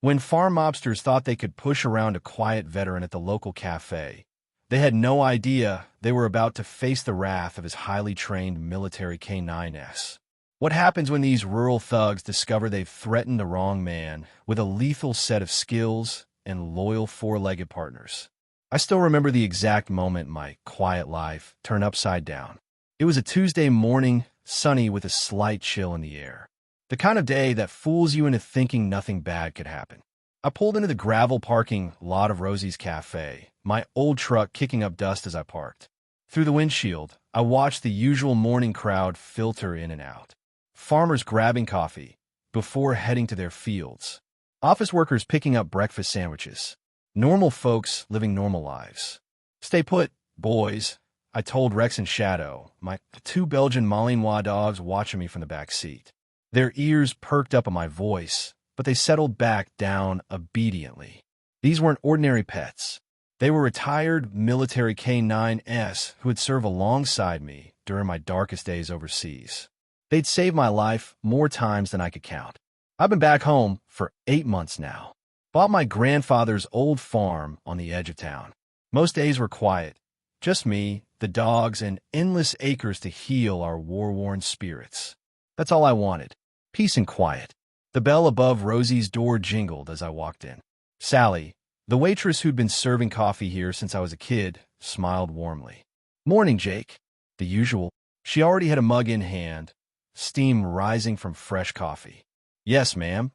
When farm mobsters thought they could push around a quiet veteran at the local café, they had no idea they were about to face the wrath of his highly trained military K-9s. What happens when these rural thugs discover they've threatened the wrong man with a lethal set of skills and loyal four-legged partners? I still remember the exact moment my quiet life turned upside down. It was a Tuesday morning, sunny with a slight chill in the air. The kind of day that fools you into thinking nothing bad could happen. I pulled into the gravel parking lot of Rosie's Cafe, my old truck kicking up dust as I parked. Through the windshield, I watched the usual morning crowd filter in and out. Farmers grabbing coffee before heading to their fields. Office workers picking up breakfast sandwiches. Normal folks living normal lives. Stay put, boys, I told Rex and Shadow, my two Belgian Malinois dogs watching me from the back seat. Their ears perked up at my voice, but they settled back down obediently. These weren't ordinary pets. They were retired military K-9s who had served alongside me during my darkest days overseas. They'd saved my life more times than I could count. I've been back home for 8 months now. Bought my grandfather's old farm on the edge of town. Most days were quiet. Just me, the dogs, and endless acres to heal our war-worn spirits. That's all I wanted. Peace and quiet. The bell above Rosie's door jingled as I walked in. Sally, the waitress who'd been serving coffee here since I was a kid, smiled warmly. "Morning, Jake." The usual. She already had a mug in hand, steam rising from fresh coffee. "Yes, ma'am."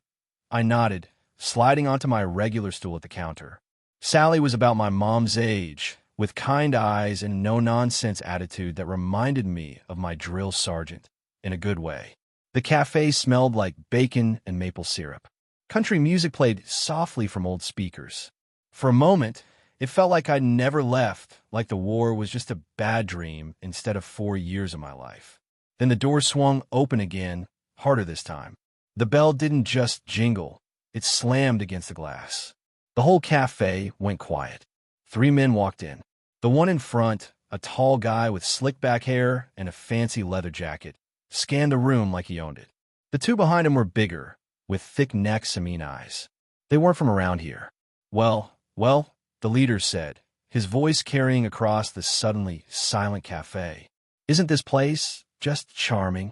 I nodded, sliding onto my regular stool at the counter. Sally was about my mom's age, with kind eyes and a no-nonsense attitude that reminded me of my drill sergeant, in a good way. The cafe smelled like bacon and maple syrup. Country music played softly from old speakers. For a moment, it felt like I'd never left, like the war was just a bad dream instead of 4 years of my life. Then the door swung open again, harder this time. The bell didn't just jingle, it slammed against the glass. The whole cafe went quiet. 3 men walked in. The one in front, a tall guy with slick back hair and a fancy leather jacket, scanned the room like he owned it. The 2 behind him were bigger, with thick necks and mean eyes. They weren't from around here. Well, the leader said, his voice carrying across the suddenly silent cafe. "Isn't this place just charming?"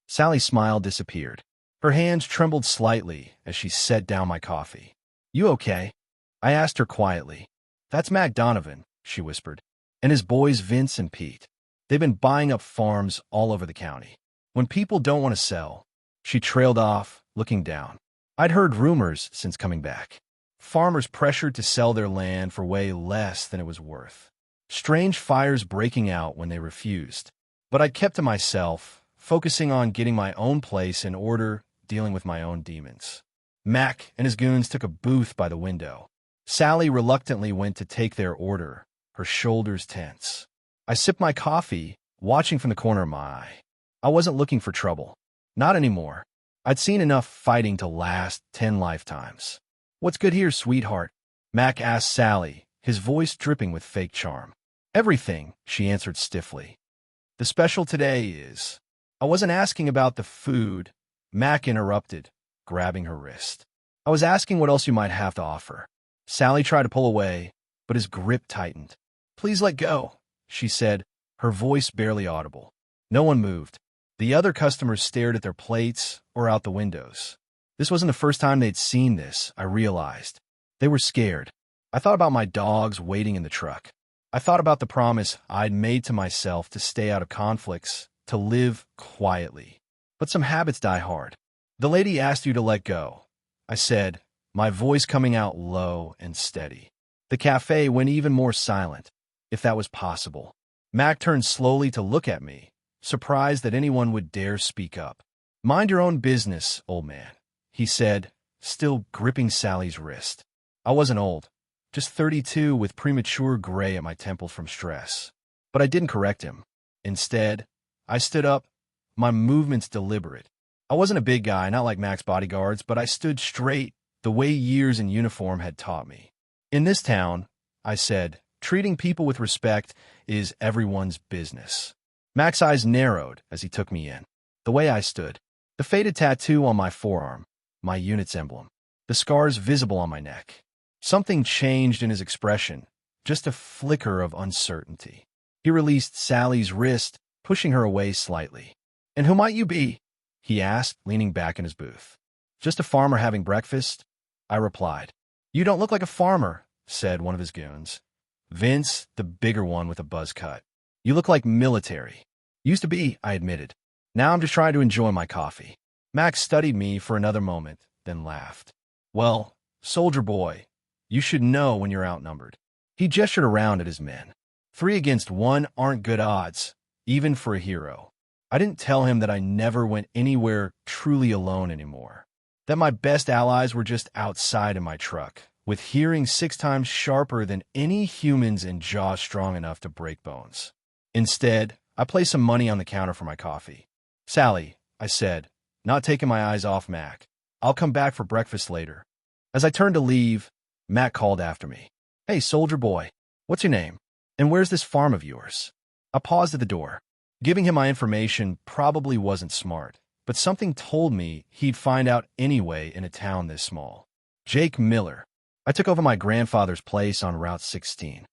Sally's smile disappeared. Her hands trembled slightly as she set down my coffee. "You okay?" I asked her quietly. "That's Mac Donovan," she whispered, "and his boys Vince and Pete. They've been buying up farms all over the county. When people don't want to sell." She trailed off, looking down. I'd heard rumors since coming back. Farmers pressured to sell their land for way less than it was worth. Strange fires breaking out when they refused. But I'd kept to myself, focusing on getting my own place in order, dealing with my own demons. Mac and his goons took a booth by the window. Sally reluctantly went to take their order, her shoulders tense. I sipped my coffee, watching from the corner of my eye. I wasn't looking for trouble. Not anymore. I'd seen enough fighting to last 10 lifetimes. "What's good here, sweetheart?" Mac asked Sally, his voice dripping with fake charm. "Everything," she answered stiffly. "The special today is—" I wasn't asking about the food, Mac interrupted, grabbing her wrist. "I was asking what else you might have to offer." Sally tried to pull away, but his grip tightened. "Please let go," she said, her voice barely audible. No one moved. The other customers stared at their plates or out the windows. This wasn't the first time they'd seen this, I realized. They were scared. I thought about my dogs waiting in the truck. I thought about the promise I'd made to myself to stay out of conflicts, to live quietly. But some habits die hard. "The lady asked you to let go," I said, my voice coming out low and steady. The cafe went even more silent, if that was possible. Mac turned slowly to look at me, surprised that anyone would dare speak up. "Mind your own business, old man," he said, still gripping Sally's wrist. I wasn't old, just 32 with premature gray at my temple from stress. But I didn't correct him. Instead, I stood up, my movements deliberate. I wasn't a big guy, not like Mac's bodyguards, but I stood straight, the way years in uniform had taught me. "In this town," I said, "treating people with respect is everyone's business." Mac's eyes narrowed as he took me in. The way I stood. The faded tattoo on my forearm, my unit's emblem. the scars visible on my neck. Something changed in his expression, just a flicker of uncertainty. He released Sally's wrist, pushing her away slightly. "And who might you be?" he asked, leaning back in his booth. "Just a farmer having breakfast," I replied. "You don't look like a farmer," said one of his goons. Vince, the bigger one with a buzz cut. "You look like military." "Used to be," I admitted. "Now I'm just trying to enjoy my coffee." Max studied me for another moment, then laughed. "Well, soldier boy, you should know when you're outnumbered." He gestured around at his men. 3 against 1 aren't good odds, even for a hero. I didn't tell him that I never went anywhere truly alone anymore. That my best allies were just outside in my truck, with hearing 6 times sharper than any humans and jaws strong enough to break bones. Instead, I placed some money on the counter for my coffee. "Sally," I said, not taking my eyes off Mac, "I'll come back for breakfast later." As I turned to leave, Mac called after me. "Hey, soldier boy, what's your name? And where's this farm of yours?" I paused at the door. Giving him my information probably wasn't smart, but something told me he'd find out anyway in a town this small. "Jake Miller." I took over my grandfather's place on Route 16.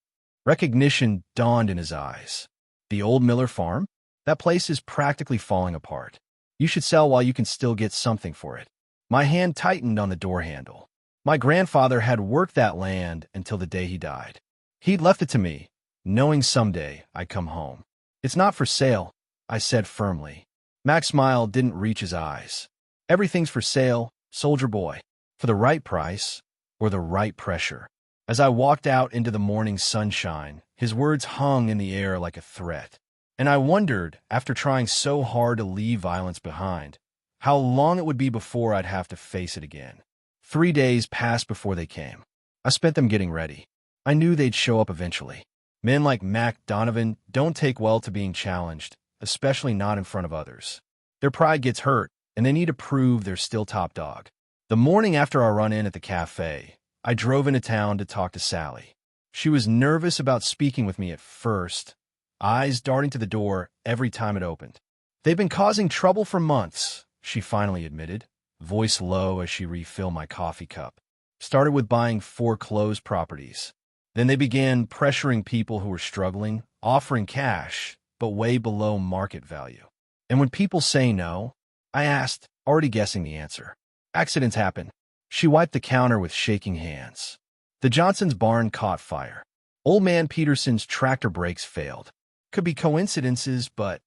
Recognition dawned in his eyes. "The old Miller farm? That place is practically falling apart. You should sell while you can still get something for it." My hand tightened on the door handle. My grandfather had worked that land until the day he died. He'd left it to me, knowing someday I'd come home. "It's not for sale," I said firmly. Mac's smile didn't reach his eyes. "Everything's for sale, soldier boy, for the right price or the right pressure." As I walked out into the morning sunshine, his words hung in the air like a threat. And I wondered, after trying so hard to leave violence behind, how long it would be before I'd have to face it again. 3 days passed before they came. I spent them getting ready. I knew they'd show up eventually. Men like Mac Donovan don't take well to being challenged, especially not in front of others. Their pride gets hurt, and they need to prove they're still top dog. The morning after our run-in at the cafe, I drove into town to talk to Sally. She was nervous about speaking with me at first, eyes darting to the door every time it opened. "They've been causing trouble for months," she finally admitted, voice low as she refilled my coffee cup. "Started with buying foreclosed properties. Then they began pressuring people who were struggling, offering cash, but way below market value. And when people say no," I asked, already guessing the answer. "Accidents happen." She wiped the counter with shaking hands. "The Johnson's barn caught fire. Old man Peterson's tractor brakes failed. Could be coincidences, but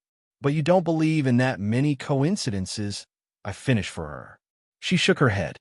you don't believe in that many coincidences," I finished for her. She shook her head.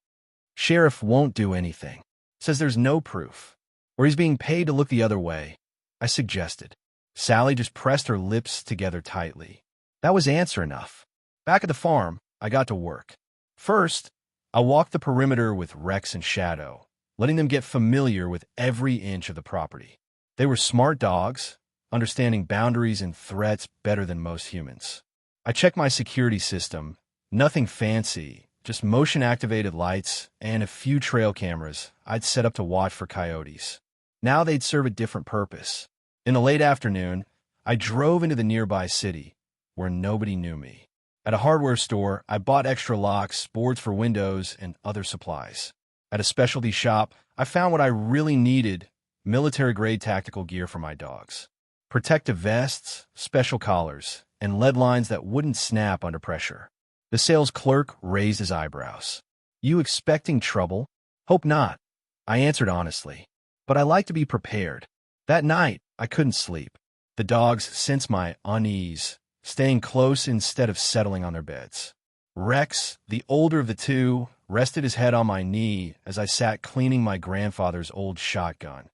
"Sheriff won't do anything. Says there's no proof. Or he's being paid to look the other way," I suggested. Sally just pressed her lips together tightly. That was answer enough. Back at the farm, I got to work. First, I walked the perimeter with Rex and Shadow, letting them get familiar with every inch of the property. They were smart dogs, understanding boundaries and threats better than most humans. I checked my security system, nothing fancy, just motion-activated lights and a few trail cameras I'd set up to watch for coyotes. Now they'd serve a different purpose. In the late afternoon, I drove into the nearby city, where nobody knew me. At a hardware store, I bought extra locks, boards for windows, and other supplies. At a specialty shop, I found what I really needed: military-grade tactical gear for my dogs. Protective vests, special collars, and lead lines that wouldn't snap under pressure. The sales clerk raised his eyebrows. "You expecting trouble?" "Hope not," I answered honestly. "But I like to be prepared." That night, I couldn't sleep. The dogs sensed my unease, staying close instead of settling on their beds. Rex, the older of the two, rested his head on my knee as I sat cleaning my grandfather's old shotgun.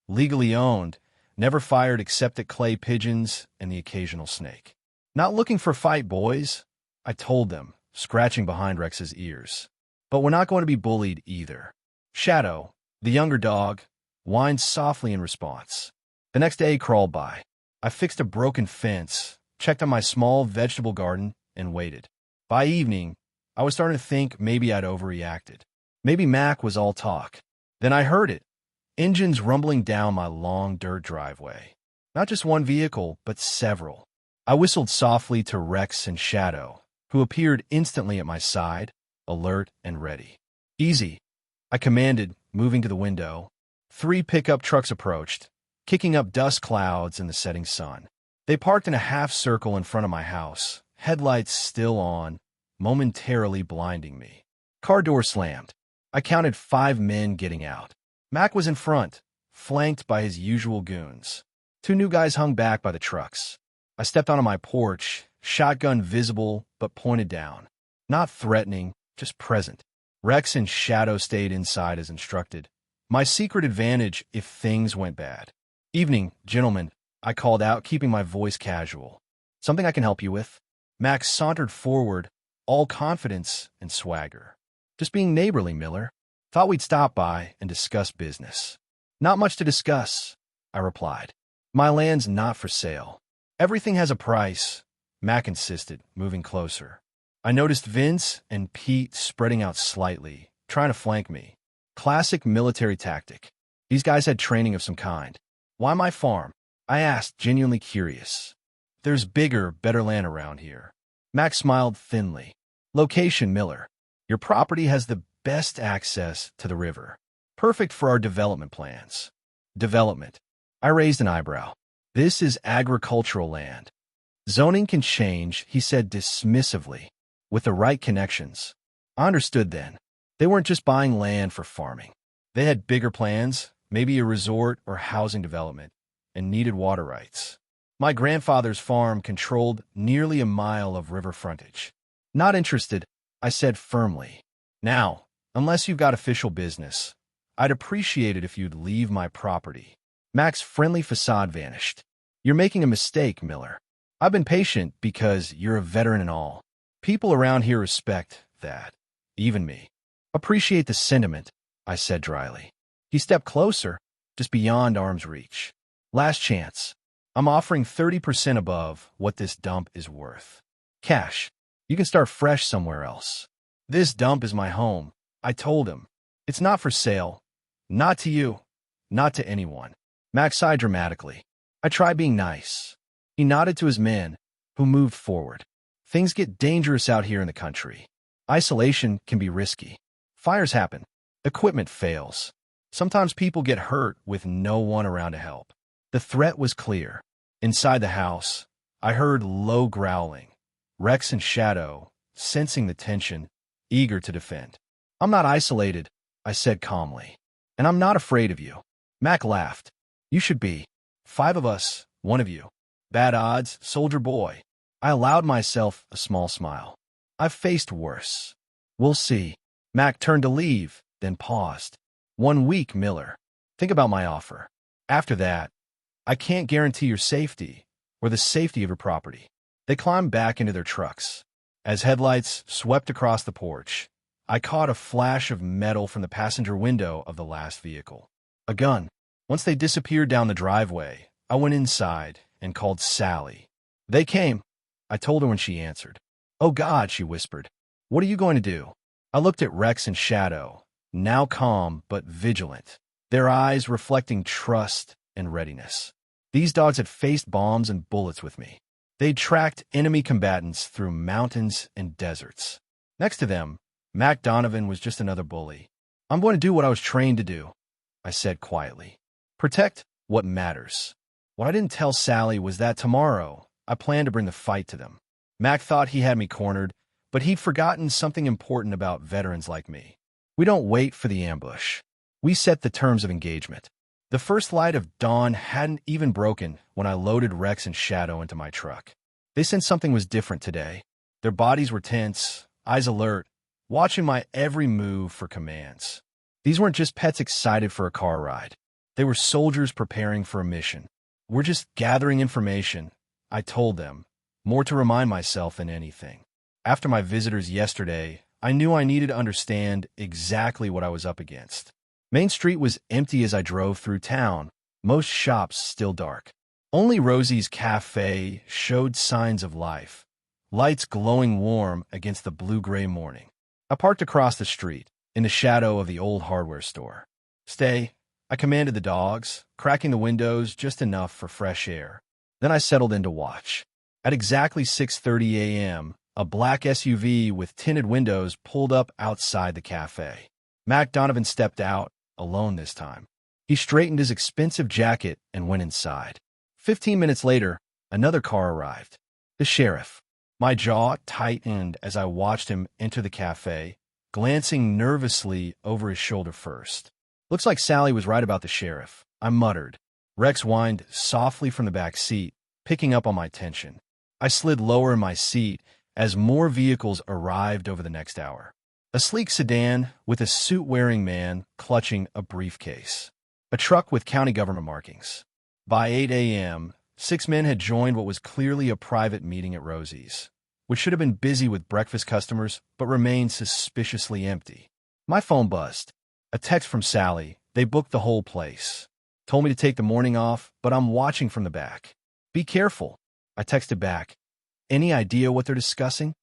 Legally owned, never fired except at clay pigeons and the occasional snake. "Not looking for fight, boys," I told them, scratching behind Rex's ears. "But we're not going to be bullied either." Shadow, the younger dog, whined softly in response. The next day crawled by. I fixed a broken fence, checked on my small vegetable garden, and waited. By evening, I was starting to think maybe I'd overreacted. Maybe Mac was all talk. Then I heard it. Engines rumbling down my long dirt driveway. Not just one vehicle, but several. I whistled softly to Rex and Shadow, who appeared instantly at my side, alert and ready. "Easy," I commanded, moving to the window. 3 pickup trucks approached, kicking up dust clouds in the setting sun. They parked in a half circle in front of my house, headlights still on, momentarily blinding me. Car door slammed. I counted 5 men getting out. Mac was in front, flanked by his usual goons. 2 new guys hung back by the trucks. I stepped onto my porch, shotgun visible but pointed down. Not threatening, just present. Rex and Shadow stayed inside as instructed. My secret advantage if things went bad. "Evening, gentlemen," I called out, keeping my voice casual. "Something I can help you with?" Max sauntered forward, all confidence and swagger. "Just being neighborly, Miller. Thought we'd stop by and discuss business." "Not much to discuss," I replied. "My land's not for sale." "Everything has a price," Mac insisted, moving closer. I noticed Vince and Pete spreading out slightly, trying to flank me. Classic military tactic. These guys had training of some kind. "Why my farm?" I asked, genuinely curious. "There's bigger, better land around here." Max smiled thinly. "Location, Miller. Your property has the best access to the river. Perfect for our development plans." "Development?" I raised an eyebrow. "This is agricultural land. Zoning can change," he said dismissively, "with the right connections." I understood then. They weren't just buying land for farming. They had bigger plans, maybe a resort or housing development, and needed water rights. My grandfather's farm controlled nearly a mile of river frontage. "Not interested," I said firmly. "Now, unless you've got official business, I'd appreciate it if you'd leave my property." Mac's friendly facade vanished. "You're making a mistake, Miller. I've been patient because you're a veteran and all. People around here respect that. Even me." "Appreciate the sentiment," I said dryly. He stepped closer, just beyond arm's reach. "Last chance. I'm offering 30% above what this dump is worth. Cash. You can start fresh somewhere else." "This dump is my home," I told him. "It's not for sale. Not to you. Not to anyone." Max sighed dramatically. I tried being nice. He nodded to his men, who moved forward. "Things get dangerous out here in the country. Isolation can be risky. Fires happen. Equipment fails. Sometimes people get hurt with no one around to help." The threat was clear. Inside the house, I heard low growling. Rex and Shadow, sensing the tension, eager to defend. "I'm not isolated," I said calmly. "And I'm not afraid of you." Mac laughed. "You should be. 5 of us, 1 of you. Bad odds, soldier boy." I allowed myself a small smile. "I've faced worse." "We'll see." Mac turned to leave, then paused. "1 week, Miller. Think about my offer. After that, I can't guarantee your safety or the safety of your property." They climbed back into their trucks. As headlights swept across the porch, I caught a flash of metal from the passenger window of the last vehicle. A gun. Once they disappeared down the driveway, I went inside and called Sally. "They came," I told her when she answered. "Oh God," she whispered. "What are you going to do?" I looked at Rex and Shadow, now calm but vigilant, their eyes reflecting trust and readiness. These dogs had faced bombs and bullets with me. They'd tracked enemy combatants through mountains and deserts. Next to them, Mac Donovan was just another bully. "I'm going to do what I was trained to do," I said quietly. "Protect what matters." What I didn't tell Sally was that tomorrow, I planned to bring the fight to them. Mac thought he had me cornered, but he'd forgotten something important about veterans like me. We don't wait for the ambush. We set the terms of engagement. The first light of dawn hadn't even broken when I loaded Rex and Shadow into my truck. They sensed something was different today. Their bodies were tense, eyes alert, watching my every move for commands. These weren't just pets excited for a car ride. They were soldiers preparing for a mission. "We're just gathering information," I told them, more to remind myself than anything. After my visitors yesterday, I knew I needed to understand exactly what I was up against. Main Street was empty as I drove through town, most shops still dark. Only Rosie's Café showed signs of life, lights glowing warm against the blue-gray morning. I parked across the street, in the shadow of the old hardware store. "Stay," I commanded the dogs, cracking the windows just enough for fresh air. Then I settled in to watch. At exactly 6:30 a.m., a black SUV with tinted windows pulled up outside the cafe. Mac Donovan stepped out, alone this time. He straightened his expensive jacket and went inside. 15 minutes later, another car arrived. The sheriff. My jaw tightened as I watched him enter the cafe, glancing nervously over his shoulder first. Looks like Sally was right about the sheriff, I muttered. Rex whined softly from the back seat, picking up on my tension. I slid lower in my seat as more vehicles arrived over the next hour. A sleek sedan with a suit-wearing man clutching a briefcase. A truck with county government markings. By 8 a.m., 6 men had joined what was clearly a private meeting at Rosie's, which should have been busy with breakfast customers but remained suspiciously empty. My phone buzzed. A text from Sally. They booked the whole place. Told me to take the morning off, but I'm watching from the back. Be careful. I texted back. Any idea what they're discussing?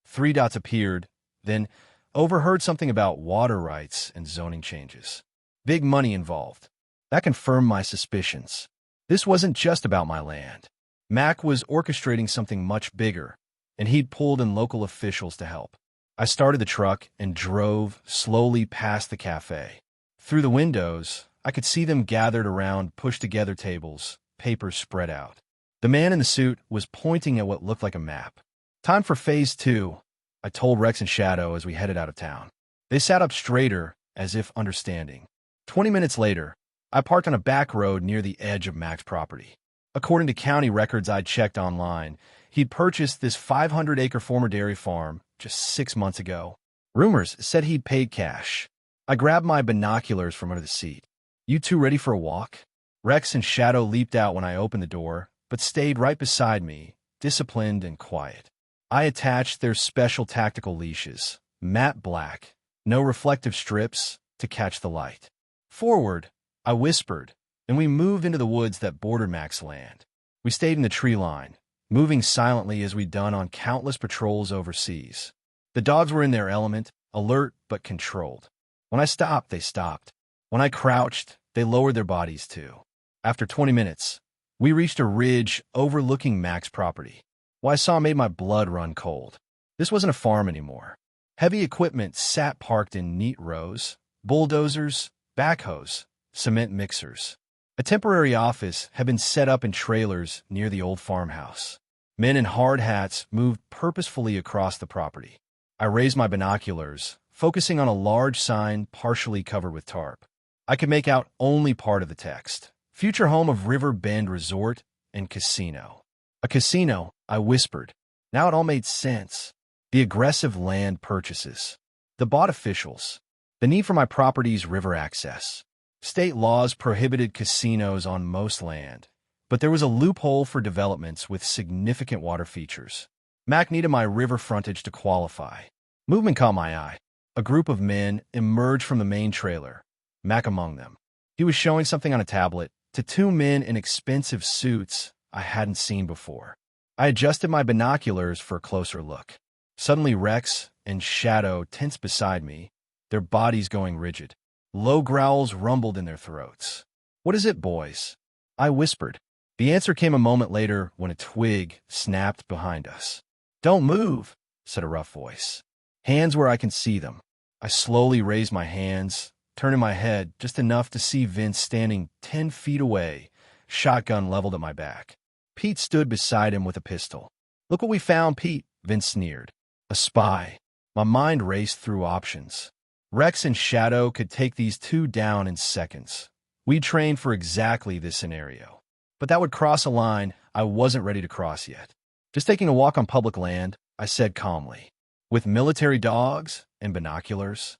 3 dots appeared, then overheard something about water rights and zoning changes. Big money involved. That confirmed my suspicions. This wasn't just about my land. Mac was orchestrating something much bigger, and he'd pulled in local officials to help. I started the truck and drove slowly past the cafe. Through the windows, I could see them gathered around pushed-together tables, papers spread out. The man in the suit was pointing at what looked like a map. Time for Phase 2, I told Rex and Shadow as we headed out of town. They sat up straighter, as if understanding. 20 minutes later, I parked on a back road near the edge of Mac's property. According to county records I'd checked online, he'd purchased this 500-acre former dairy farm just 6 months ago. Rumors said he'd paid cash. I grabbed my binoculars from under the seat. You two ready for a walk? Rex and Shadow leaped out when I opened the door, but stayed right beside me, disciplined and quiet. I attached their special tactical leashes, matte black, no reflective strips, to catch the light. Forward, I whispered, and we moved into the woods that bordered Mac's land. We stayed in the tree line, moving silently as we'd done on countless patrols overseas. The dogs were in their element, alert but controlled. When I stopped, they stopped. When I crouched, they lowered their bodies too. After 20 minutes, we reached a ridge overlooking Mac's property. What I saw made my blood run cold. This wasn't a farm anymore. Heavy equipment sat parked in neat rows, bulldozers, backhoes, cement mixers. A temporary office had been set up in trailers near the old farmhouse. Men in hard hats moved purposefully across the property. I raised my binoculars, focusing on a large sign partially covered with tarp. I could make out only part of the text. Future home of River Bend Resort and Casino. A casino, I whispered. Now it all made sense. The aggressive land purchases. The bought officials. The need for my property's river access. State laws prohibited casinos on most land, but there was a loophole for developments with significant water features. Mac needed my river frontage to qualify. Movement caught my eye. A group of men emerged from the main trailer, Mac among them. He was showing something on a tablet to 2 men in expensive suits I hadn't seen before. I adjusted my binoculars for a closer look. Suddenly Rex and Shadow tensed beside me, their bodies going rigid. Low growls rumbled in their throats. "What is it, boys?" I whispered. The answer came a moment later when a twig snapped behind us. "Don't move," said a rough voice. "Hands where I can see them." I slowly raised my hands, turning my head just enough to see Vince standing 10 feet away, shotgun leveled at my back. Pete stood beside him with a pistol. "Look what we found, Pete," Vince sneered. A spy. My mind raced through options. Rex and Shadow could take these 2 down in seconds. We trained for exactly this scenario. But that would cross a line I wasn't ready to cross yet. "Just taking a walk on public land," I said calmly. "With military dogs and binoculars?"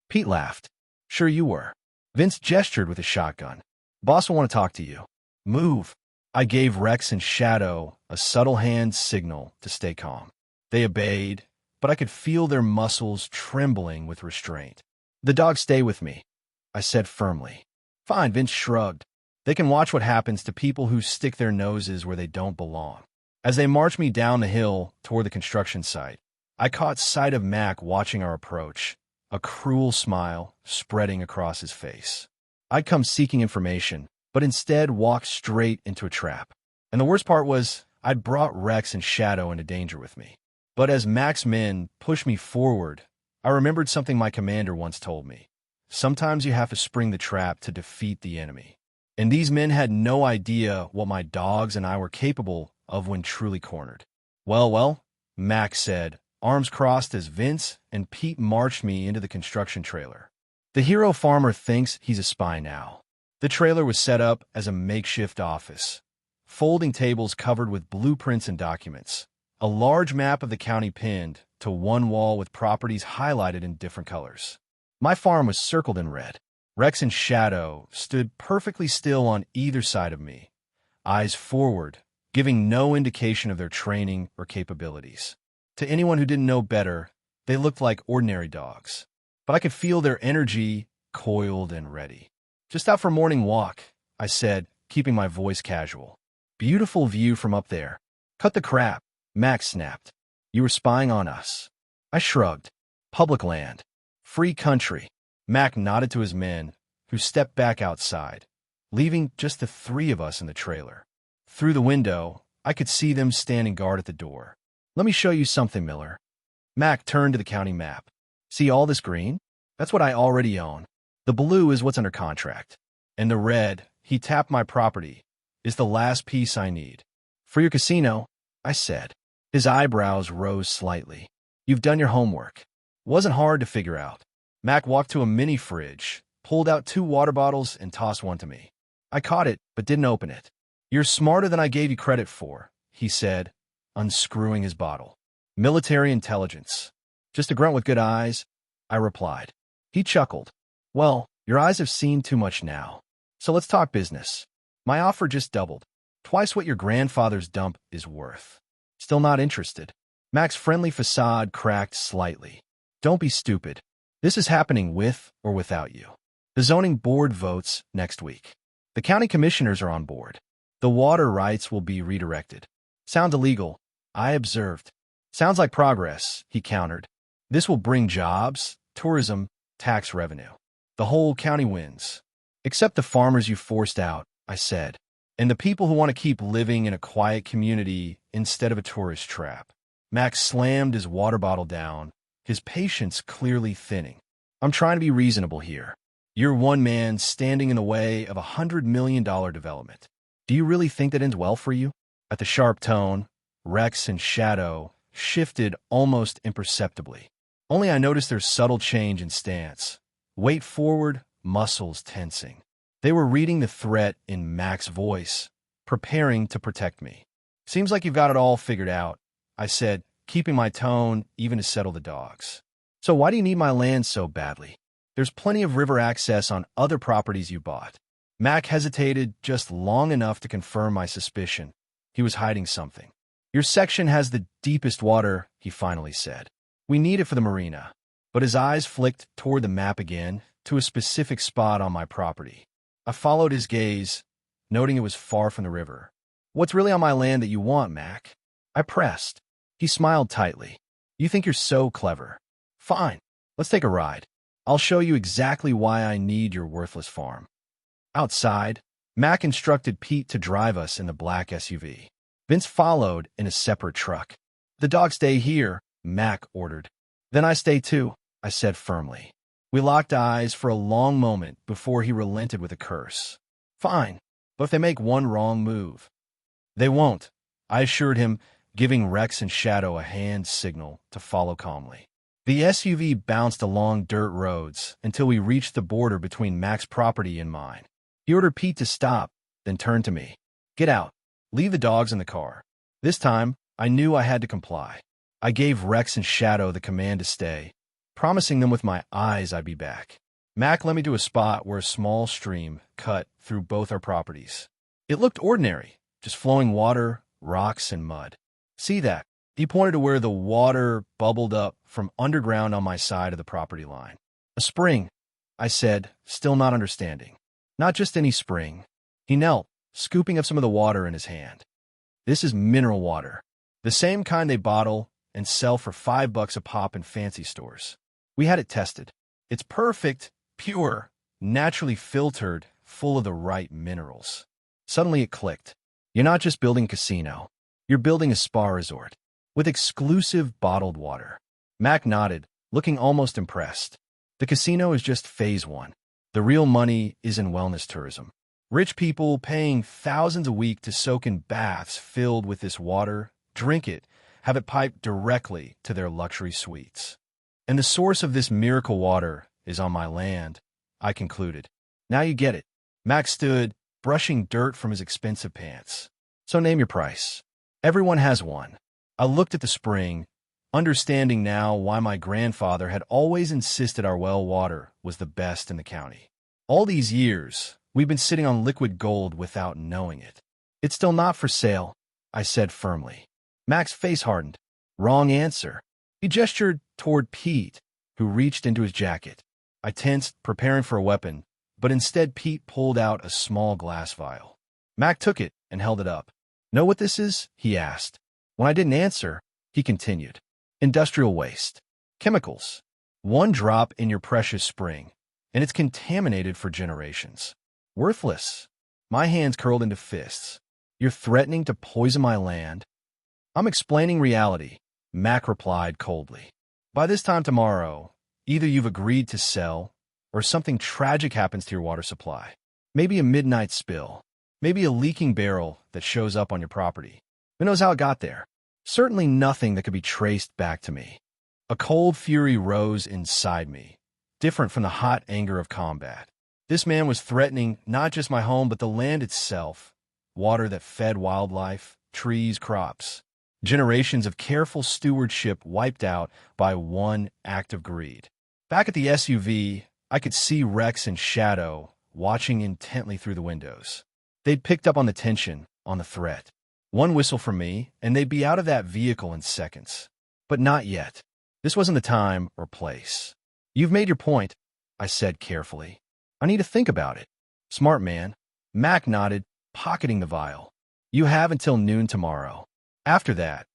Pete laughed. "Sure you were." Vince gestured with a shotgun. "Boss will want to talk to you." "Move." I gave Rex and Shadow a subtle hand signal to stay calm. They obeyed, but I could feel their muscles trembling with restraint. "The dogs stay with me," I said firmly. "Fine," Vince shrugged. "They can watch what happens to people who stick their noses where they don't belong." As they marched me down the hill toward the construction site, I caught sight of Mac watching our approach, a cruel smile spreading across his face. I'd come seeking information, but instead walked straight into a trap. And the worst part was, I'd brought Rex and Shadow into danger with me. But as Mac's men pushed me forward, I remembered something my commander once told me. sometimes you have to spring the trap to defeat the enemy. And these men had no idea what my dogs and I were capable of when truly cornered. Well, Max said, arms crossed as Vince and Pete marched me into the construction trailer. The hero farmer thinks he's a spy now. The trailer was set up as a makeshift office. Folding tables covered with blueprints and documents. A large map of the county pinned to one wall with properties highlighted in different colors. My farm was circled in red. Rex and Shadow stood perfectly still on either side of me, eyes forward, giving no indication of their training or capabilities. To anyone who didn't know better, they looked like ordinary dogs. But I could feel their energy, coiled and ready. "Just out for a morning walk," I said, keeping my voice casual. "Beautiful view from up there." "Cut the crap," Max snapped. "You were spying on us." I shrugged. "Public land. Free country." Mac nodded to his men, who stepped back outside, leaving just the three of us in the trailer. Through the window, I could see them standing guard at the door. "Let me show you something, Miller." Mac turned to the county map. "See all this green? That's what I already own. The blue is what's under contract. And the red," he tapped my property, "is the last piece I need." "For your casino," I said. His eyebrows rose slightly. "You've done your homework." Wasn't hard to figure out. Mac walked to a mini fridge, pulled out 2 water bottles, and tossed one to me. I caught it, but didn't open it. "You're smarter than I gave you credit for," he said, unscrewing his bottle. "Military intelligence." "Just a grunt with good eyes," I replied. He chuckled. "Well, your eyes have seen too much now. So let's talk business. My offer just doubled. Twice what your grandfather's dump is worth." "Still not interested." Mac's friendly facade cracked slightly. "Don't be stupid. This is happening with or without you. The zoning board votes next week. The county commissioners are on board. The water rights will be redirected." "Sounds illegal," I observed. "Sounds like progress," he countered. "This will bring jobs, tourism, tax revenue. The whole county wins. Except the farmers you forced out," I said, "and the people who want to keep living in a quiet community instead of a tourist trap." Max slammed his water bottle down, his patience clearly thinning. "I'm trying to be reasonable here. You're one man standing in the way of $100 million development. Do you really think that ends well for you?" At the sharp tone, Rex and Shadow shifted almost imperceptibly. Only I noticed their subtle change in stance. Weight forward, muscles tensing. They were reading the threat in Mac's voice, preparing to protect me. "Seems like you've got it all figured out," I said, keeping my tone even to settle the dogs. "So why do you need my land so badly? There's plenty of river access on other properties you bought." Mac hesitated just long enough to confirm my suspicion. He was hiding something. "Your section has the deepest water," he finally said. "We need it for the marina." But his eyes flicked toward the map again, to a specific spot on my property. I followed his gaze, noting it was far from the river. "What's really on my land that you want, Mac?" I pressed. He smiled tightly. "You think you're so clever. Fine, let's take a ride. I'll show you exactly why I need your worthless farm." Outside, Mac instructed Pete to drive us in the black SUV. Vince followed in a separate truck. "The dogs stay here," Mac ordered. "Then I stay too," I said firmly. We locked eyes for a long moment before he relented with a curse. "Fine, but if they make one wrong move." "They won't," I assured him, giving Rex and Shadow a hand signal to follow calmly. The SUV bounced along dirt roads until we reached the border between Mac's property and mine. He ordered Pete to stop, then turned to me. "Get out. Leave the dogs in the car." This time, I knew I had to comply. I gave Rex and Shadow the command to stay, promising them with my eyes I'd be back. Mac led me to a spot where a small stream cut through both our properties. It looked ordinary, just flowing water, rocks, and mud. "See that?" He pointed to where the water bubbled up from underground on my side of the property line. "A spring," I said, still not understanding. "Not just any spring." He knelt, scooping up some of the water in his hand. "This is mineral water, the same kind they bottle and sell for $5 a pop in fancy stores. We had it tested. It's perfect, pure, naturally filtered, full of the right minerals." Suddenly it clicked. You're not just building a casino. You're building a spa resort with exclusive bottled water. Mac nodded, looking almost impressed. The casino is just phase one. The real money is in wellness tourism. Rich people paying thousands a week to soak in baths filled with this water, drink it, have it piped directly to their luxury suites. And the source of this miracle water is on my land, I concluded. Now you get it. Max stood, brushing dirt from his expensive pants. So name your price. Everyone has one. I looked at the spring, understanding now why my grandfather had always insisted our well water was the best in the county. All these years, we've been sitting on liquid gold without knowing it. It's still not for sale, I said firmly. Mac's face hardened. Wrong answer. He gestured toward Pete, who reached into his jacket. I tensed, preparing for a weapon, but instead Pete pulled out a small glass vial. Mac took it and held it up. Know what this is? He asked. When I didn't answer, he continued. Industrial waste. Chemicals. One drop in your precious spring, and it's contaminated for generations. Worthless. My hands curled into fists. You're threatening to poison my land? I'm explaining reality, Mac replied coldly. By this time tomorrow, either you've agreed to sell, or something tragic happens to your water supply. Maybe a midnight spill. Maybe a leaking barrel that shows up on your property. Who knows how it got there? Certainly nothing that could be traced back to me. A cold fury rose inside me, different from the hot anger of combat. This man was threatening not just my home, but the land itself, water that fed wildlife, trees, crops. Generations of careful stewardship wiped out by one act of greed. Back at the SUV, I could see Rex and Shadow watching intently through the windows. They'd picked up on the tension, on the threat. One whistle from me, and they'd be out of that vehicle in seconds. But not yet. This wasn't the time or place. You've made your point, I said carefully. I need to think about it. Smart man. Mac nodded, pocketing the vial. You have until noon tomorrow. After that,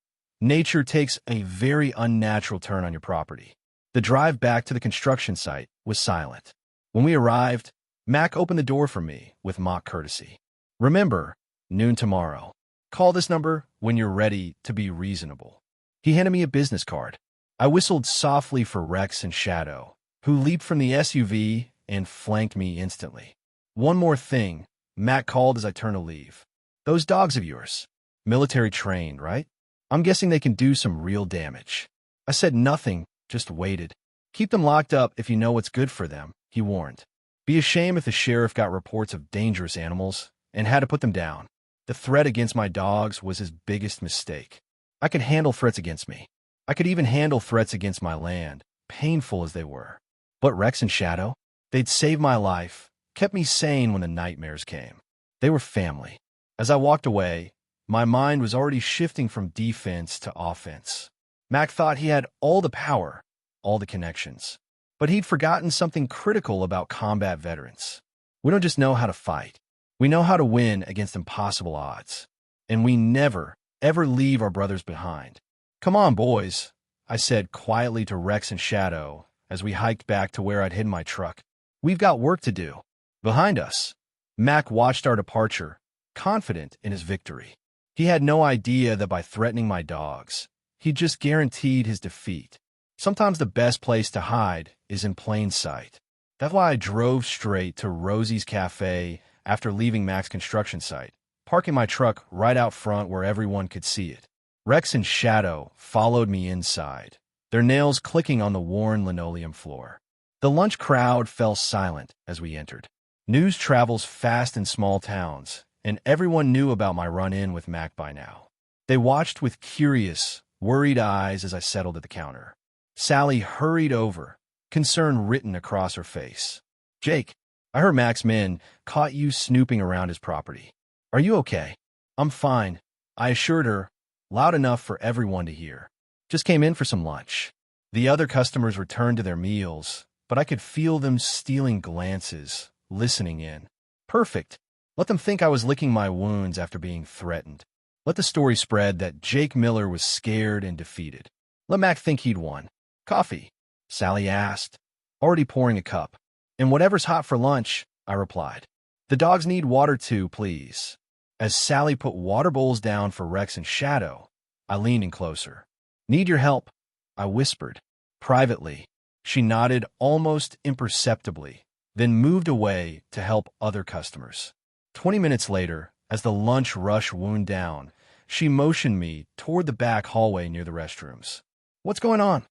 nature takes a very unnatural turn on your property. The drive back to the construction site was silent. When we arrived, Mac opened the door for me with mock courtesy. Remember, noon tomorrow. Call this number when you're ready to be reasonable. He handed me a business card. I whistled softly for Rex and Shadow, who leaped from the SUV and flanked me instantly. One more thing, Mac called as I turned to leave. Those dogs of yours. Military trained, right? I'm guessing they can do some real damage. I said nothing, just waited. Keep them locked up if you know what's good for them, he warned. Be a shame if the sheriff got reports of dangerous animals and had to put them down. The threat against my dogs was his biggest mistake. I could handle threats against me. I could even handle threats against my land, painful as they were. But Rex and Shadow, they'd saved my life, kept me sane when the nightmares came. They were family. As I walked away, my mind was already shifting from defense to offense. Mac thought he had all the power, all the connections. But he'd forgotten something critical about combat veterans. We don't just know how to fight. We know how to win against impossible odds. And we never, ever leave our brothers behind. Come on, boys, I said quietly to Rex and Shadow as we hiked back to where I'd hidden my truck. We've got work to do. Behind us, Mac watched our departure, confident in his victory. He had no idea that by threatening my dogs, he'd just guaranteed his defeat. Sometimes the best place to hide is in plain sight. That's why I drove straight to Rosie's Cafe after leaving Mac's construction site, parking my truck right out front where everyone could see it. Rex and Shadow followed me inside, their nails clicking on the worn linoleum floor. The lunch crowd fell silent as we entered. News travels fast in small towns, and everyone knew about my run-in with Mac by now. They watched with curious, worried eyes as I settled at the counter. Sally hurried over, concern written across her face. Jake, I heard Mac's men caught you snooping around his property. Are you okay? I'm fine, I assured her, loud enough for everyone to hear. Just came in for some lunch. The other customers returned to their meals, but I could feel them stealing glances, listening in. Perfect. Let them think I was licking my wounds after being threatened. Let the story spread that Jake Miller was scared and defeated. Let Mac think he'd won. Coffee? Sally asked, already pouring a cup. And whatever's hot for lunch, I replied. The dogs need water too, please. As Sally put water bowls down for Rex and Shadow, I leaned in closer. Need your help, I whispered, privately, She nodded almost imperceptibly, then moved away to help other customers. 20 minutes later, as the lunch rush wound down, she motioned me toward the back hallway near the restrooms. "What's going on?"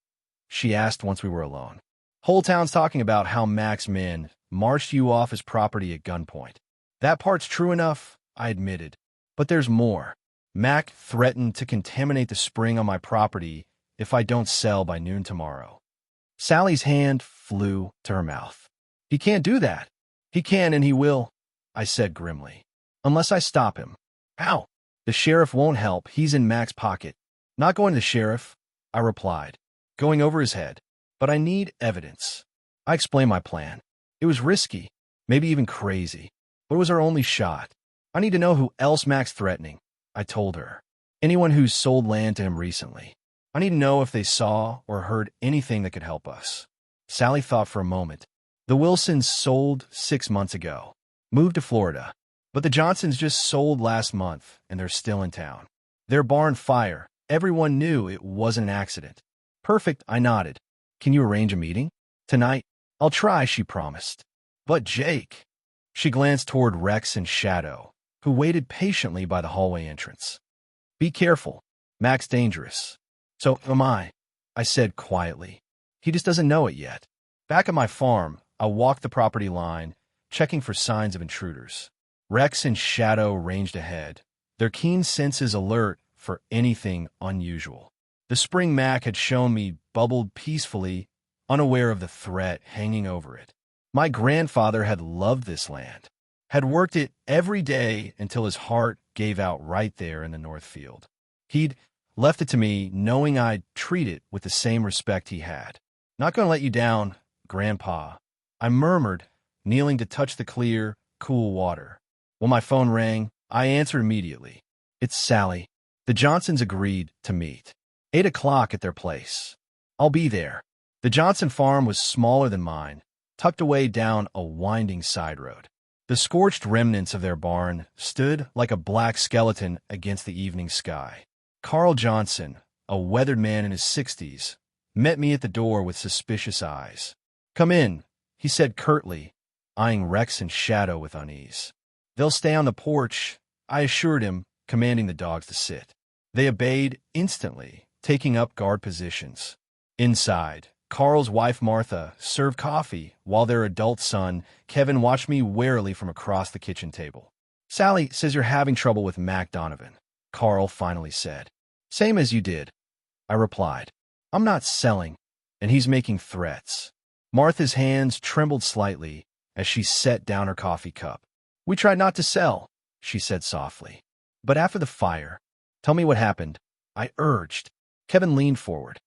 she asked once we were alone. "Whole town's talking about how Mac's men marched you off his property at gunpoint." "That part's true enough," I admitted. "But there's more. Mac threatened to contaminate the spring on my property if I don't sell by noon tomorrow." Sally's hand flew to her mouth. "He can't do that." "He can and he will," I said grimly. "Unless I stop him." "How?" "The sheriff won't help. He's in Mac's pocket." "Not going to the sheriff," I replied, going over his head. "But I need evidence." I explained my plan. It was risky, maybe even crazy, but it was our only shot. "I need to know who else Mac's threatening," I told her. "Anyone who's sold land to him recently. I need to know if they saw or heard anything that could help us." Sally thought for a moment. "The Wilsons sold 6 months ago. Moved to Florida. But the Johnsons just sold last month, and they're still in town. Their barn fire. Everyone knew it wasn't an accident." "Perfect," I nodded. "Can you arrange a meeting?" "Tonight?" "I'll try," she promised. "But Jake." She glanced toward Rex and Shadow, who waited patiently by the hallway entrance. "Be careful. Mac's dangerous." "So am I," I said quietly. "He just doesn't know it yet." Back at my farm, I walked the property line, checking for signs of intruders. Rex and Shadow ranged ahead, their keen senses alert for anything unusual. The spring Mac had shown me bubbled peacefully, unaware of the threat hanging over it. My grandfather had loved this land, had worked it every day until his heart gave out right there in the North Field. He'd left it to me, knowing I'd treat it with the same respect he had. "Not going to let you down, Grandpa," I murmured, kneeling to touch the clear, cool water. When my phone rang, I answered immediately. "It's Sally." The Johnsons agreed to meet. 8 o'clock at their place. "I'll be there." The Johnson farm was smaller than mine, tucked away down a winding side road. The scorched remnants of their barn stood like a black skeleton against the evening sky. Carl Johnson, a weathered man in his 60s, met me at the door with suspicious eyes. "Come in," he said curtly, eyeing Rex and Shadow with unease. "They'll stay on the porch," I assured him, commanding the dogs to sit. They obeyed instantly, taking up guard positions. Inside, Carl's wife Martha served coffee, while their adult son, Kevin, watched me warily from across the kitchen table. "Sally says you're having trouble with Mac Donovan," Carl finally said. "Same as you did," I replied. "I'm not selling, and he's making threats." Martha's hands trembled slightly as she set down her coffee cup. "We tried not to sell," she said softly. "But after the fire, tell me what happened," I urged. Kevin leaned forward.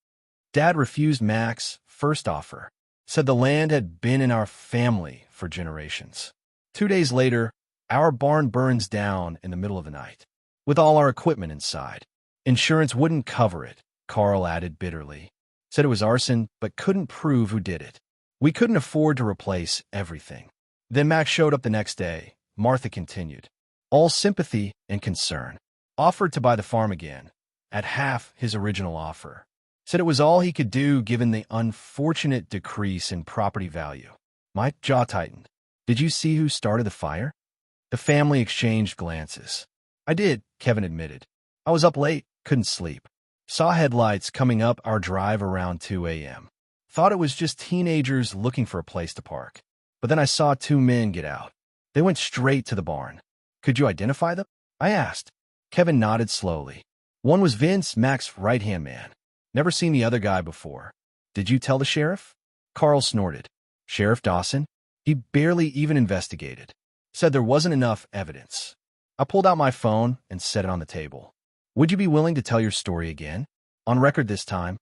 "Dad refused Mac's first offer, said the land had been in our family for generations. 2 days later, our barn burns down in the middle of the night, with all our equipment inside. Insurance wouldn't cover it," Carl added bitterly. "Said it was arson, but couldn't prove who did it. We couldn't afford to replace everything. Then Mac showed up the next day," Martha continued, all sympathy and concern. "Offered to buy the farm again, at half his original offer. Said it was all he could do given the unfortunate decrease in property value." My jaw tightened. "Did you see who started the fire?" The family exchanged glances. "I did," Kevin admitted. "I was up late, couldn't sleep. Saw headlights coming up our drive around 2 a.m. Thought it was just teenagers looking for a place to park. But then I saw 2 men get out. They went straight to the barn." "Could you identify them?" I asked. Kevin nodded slowly. "One was Vince, Mac's right-hand man. Never seen the other guy before." "Did you tell the sheriff?" Carl snorted. "Sheriff Dawson? He barely even investigated. Said there wasn't enough evidence." I pulled out my phone and set it on the table. "Would you be willing to tell your story again? On record this time?"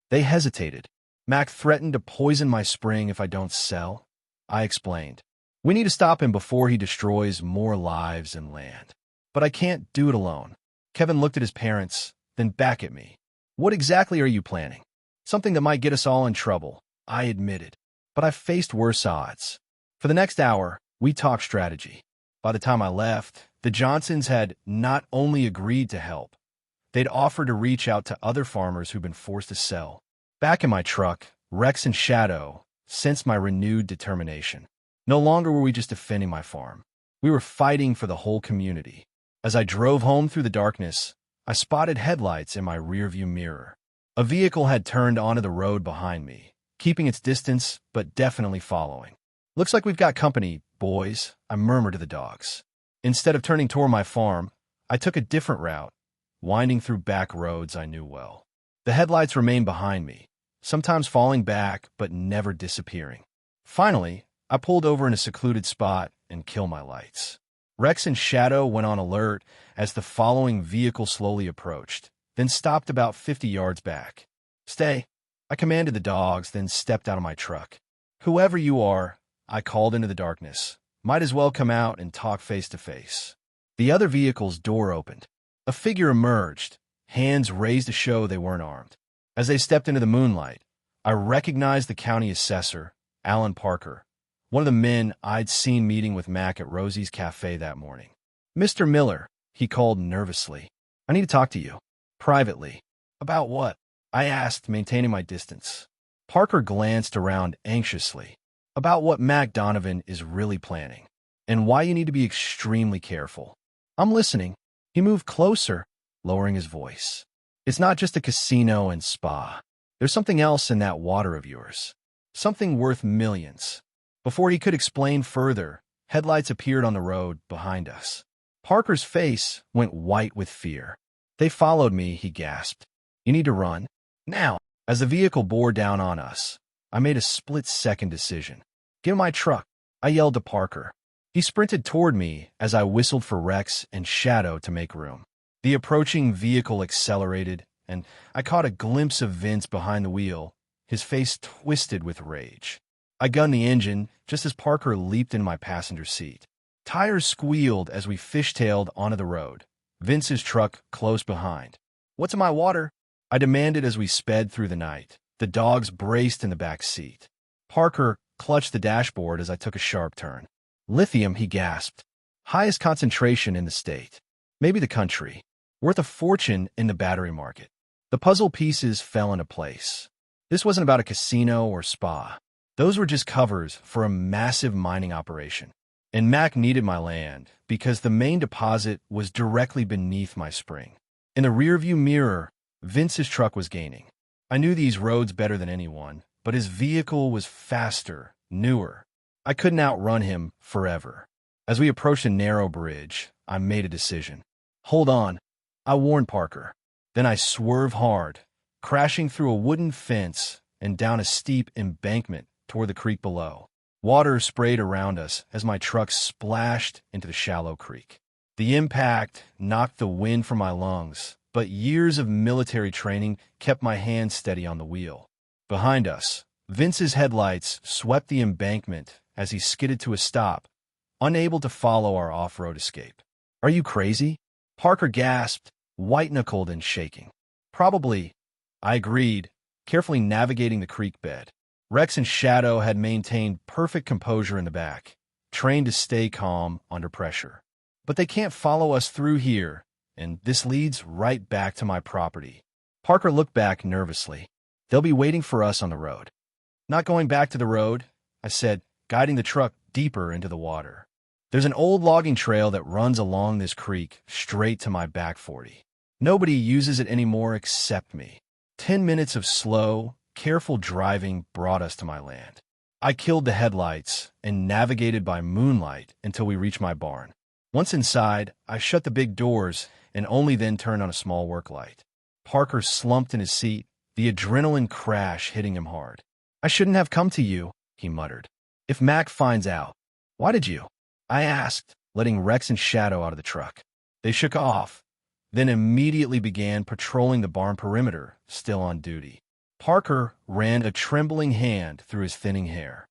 They hesitated. "Mac threatened to poison my spring if I don't sell," I explained. "We need to stop him before he destroys more lives and land. But I can't do it alone." Kevin looked at his parents, then back at me. "What exactly are you planning?" "Something that might get us all in trouble," I admitted. But I faced worse odds. For the next hour, we talked strategy. By the time I left, the Johnsons had not only agreed to help, they'd offered to reach out to other farmers who'd been forced to sell. Back in my truck, Rex and Shadow sensed my renewed determination. No longer were we just defending my farm. We were fighting for the whole community. As I drove home through the darkness, I spotted headlights in my rearview mirror. A vehicle had turned onto the road behind me, keeping its distance but definitely following. "Looks like we've got company, boys," I murmured to the dogs. Instead of turning toward my farm, I took a different route, winding through back roads I knew well. The headlights remained behind me, sometimes falling back but never disappearing. Finally, I pulled over in a secluded spot and killed my lights. Rex and Shadow went on alert as the following vehicle slowly approached, then stopped about 50 yards back. "Stay," I commanded the dogs, then stepped out of my truck. "Whoever you are," I called into the darkness, "might as well come out and talk face to face." The other vehicle's door opened. A figure emerged, hands raised to show they weren't armed. As they stepped into the moonlight, I recognized the county assessor, Alan Parker, one of the men I'd seen meeting with Mac at Rosie's Café that morning. "Mr. Miller," he called nervously, "I need to talk to you. Privately." "About what?" I asked, maintaining my distance. Parker glanced around anxiously. "About what Mac Donovan is really planning, and why you need to be extremely careful." "I'm listening." He moved closer, lowering his voice. "It's not just a casino and spa. There's something else in that water of yours. Something worth millions." Before he could explain further, headlights appeared on the road behind us. Parker's face went white with fear. "They followed me," he gasped. "You need to run. Now." As the vehicle bore down on us, I made a split-second decision. "Give my truck," I yelled to Parker. He sprinted toward me as I whistled for Rex and Shadow to make room. The approaching vehicle accelerated, and I caught a glimpse of Vince behind the wheel, his face twisted with rage. I gunned the engine just as Parker leaped into my passenger seat. Tires squealed as we fishtailed onto the road, Vince's truck close behind. "What's in my water?" I demanded as we sped through the night. The dogs braced in the back seat. Parker clutched the dashboard as I took a sharp turn. "Lithium," he gasped. "Highest concentration in the state. Maybe the country. Worth a fortune in the battery market." The puzzle pieces fell into place. This wasn't about a casino or spa. Those were just covers for a massive mining operation. And Mac needed my land because the main deposit was directly beneath my spring. In the rearview mirror, Vince's truck was gaining. I knew these roads better than anyone, but his vehicle was faster, newer. I couldn't outrun him forever. As we approached a narrow bridge, I made a decision. "Hold on," I warned Parker. Then I swerved hard, crashing through a wooden fence and down a steep embankment toward the creek below. Water sprayed around us as my truck splashed into the shallow creek. The impact knocked the wind from my lungs, but years of military training kept my hands steady on the wheel. Behind us, Vince's headlights swept the embankment as he skidded to a stop, unable to follow our off-road escape. "Are you crazy?" Parker gasped, white-knuckled and shaking. "Probably," I agreed, carefully navigating the creek bed. Rex and Shadow had maintained perfect composure in the back, trained to stay calm under pressure. "But they can't follow us through here, and this leads right back to my property." Parker looked back nervously. "They'll be waiting for us on the road." "Not going back to the road," I said, guiding the truck deeper into the water. "There's an old logging trail that runs along this creek straight to my back 40. Nobody uses it anymore except me." 10 minutes of slow, careful driving brought us to my land. I killed the headlights and navigated by moonlight until we reached my barn. Once inside, I shut the big doors and only then turned on a small work light. Parker slumped in his seat, the adrenaline crash hitting him hard. "I shouldn't have come to you," he muttered. "If Mac finds out." "Why did you?" I asked, letting Rex and Shadow out of the truck. They shook off, then immediately began patrolling the barn perimeter, still on duty. Parker ran a trembling hand through his thinning hair.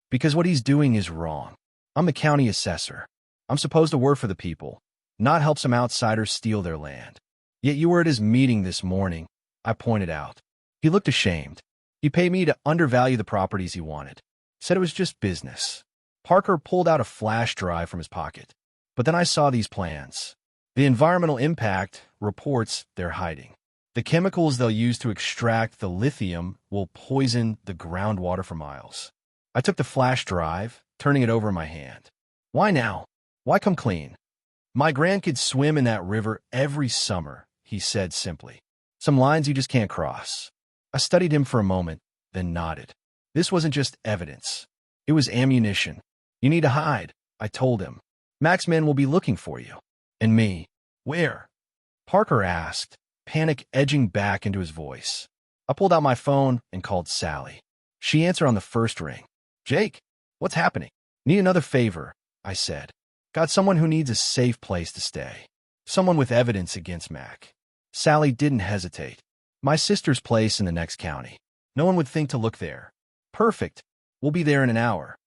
"Because what he's doing is wrong. I'm the county assessor. I'm supposed to work for the people, not help some outsiders steal their land. Yet you were at his meeting this morning," I pointed out. He looked ashamed. "He paid me to undervalue the properties he wanted. Said it was just business." Parker pulled out a flash drive from his pocket. "But then I saw these plans. The environmental impact reports they're hiding. The chemicals they'll use to extract the lithium will poison the groundwater for miles. I took the flash drive, turning it over in my hand. Why now? Why come clean? My grandkids swim in that river every summer, he said simply. Some lines you just can't cross. I studied him for a moment, then nodded. This wasn't just evidence. It was ammunition. You need to hide, I told him. Mac's men will be looking for you. And me. Where? Parker asked, panic edging back into his voice. I pulled out my phone and called Sally. She answered on the first ring. Jake, what's happening? Need another favor, I said. Got someone who needs a safe place to stay. Someone with evidence against Mac. Sally didn't hesitate. My sister's place in the next county. No one would think to look there. Perfect. We'll be there in an hour.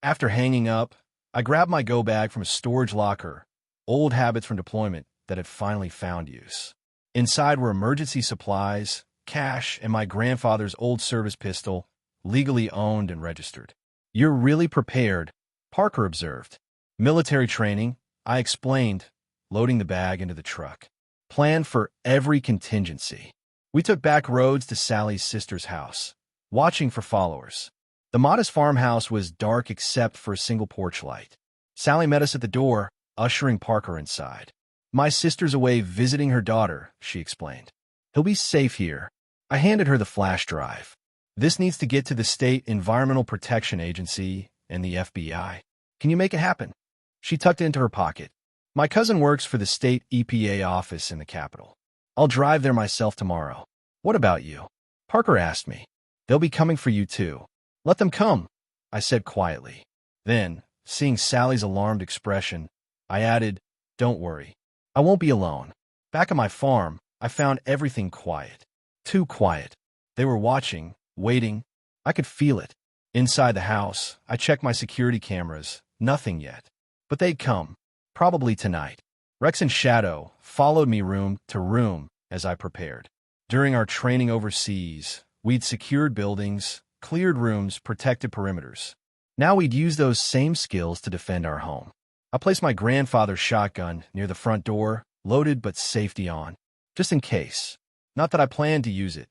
After hanging up, I grabbed my go bag from a storage locker, old habits from deployment that had finally found use. Inside were emergency supplies, cash, and my grandfather's old service pistol, legally owned and registered. You're really prepared, Parker observed. Military training, I explained, loading the bag into the truck. Planned for every contingency. We took back roads to Sally's sister's house, watching for followers. The modest farmhouse was dark except for a single porch light. Sally met us at the door, ushering Parker inside. My sister's away visiting her daughter, she explained. He'll be safe here. I handed her the flash drive. This needs to get to the State Environmental Protection Agency and the FBI. Can you make it happen? She tucked it into her pocket. My cousin works for the state EPA office in the Capitol. I'll drive there myself tomorrow. What about you? Parker asked me. They'll be coming for you too. Let them come, I said quietly. Then, seeing Sally's alarmed expression, I added, don't worry. I won't be alone. Back at my farm, I found everything quiet. Too quiet. They were watching, waiting. I could feel it. Inside the house, I checked my security cameras. Nothing yet. But they'd come. Probably tonight. Rex and Shadow followed me room to room as I prepared. During our training overseas, we'd secured buildings, cleared rooms, protected perimeters. Now we'd use those same skills to defend our home. I placed my grandfather's shotgun near the front door, loaded but safety on, just in case. Not that I planned to use it.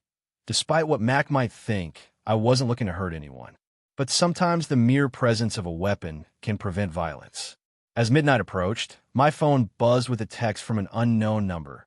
Despite what Mac might think, I wasn't looking to hurt anyone. But sometimes the mere presence of a weapon can prevent violence. As midnight approached, my phone buzzed with a text from an unknown number.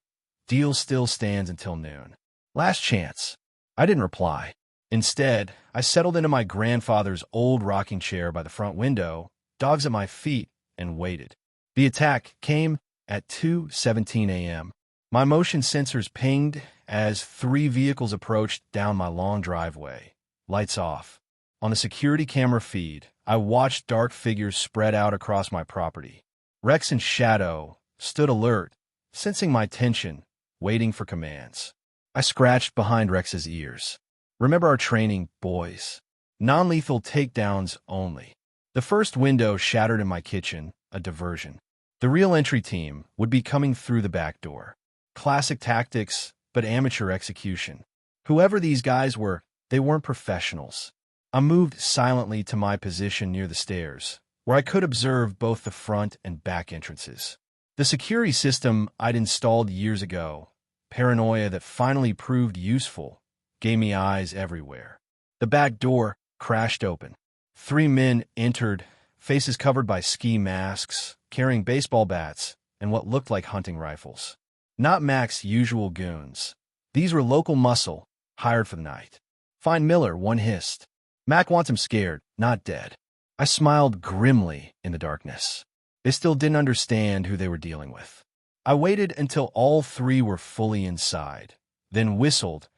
Deal still stands until noon. Last chance. I didn't reply. Instead, I settled into my grandfather's old rocking chair by the front window, dogs at my feet, and waited. The attack came at 2:17 a.m. My motion sensors pinged as 3 vehicles approached down my long driveway. Lights off. On the security camera feed, I watched dark figures spread out across my property. Rex and Shadow stood alert, sensing my tension, waiting for commands. I scratched behind Rex's ears. Remember our training, boys. Non-lethal takedowns only. The first window shattered in my kitchen, a diversion. The real entry team would be coming through the back door. Classic tactics, but amateur execution. Whoever these guys were, they weren't professionals. I moved silently to my position near the stairs, where I could observe both the front and back entrances. The security system I'd installed years ago, paranoia that finally proved useful, gave me eyes everywhere. The back door crashed open. 3 men entered, faces covered by ski masks, carrying baseball bats and what looked like hunting rifles. Not Mac's usual goons. These were local muscle, hired for the night. Find Miller, one hissed. Mac wants him scared, not dead. I smiled grimly in the darkness. They still didn't understand who they were dealing with. I waited until all 3 were fully inside, then whistled,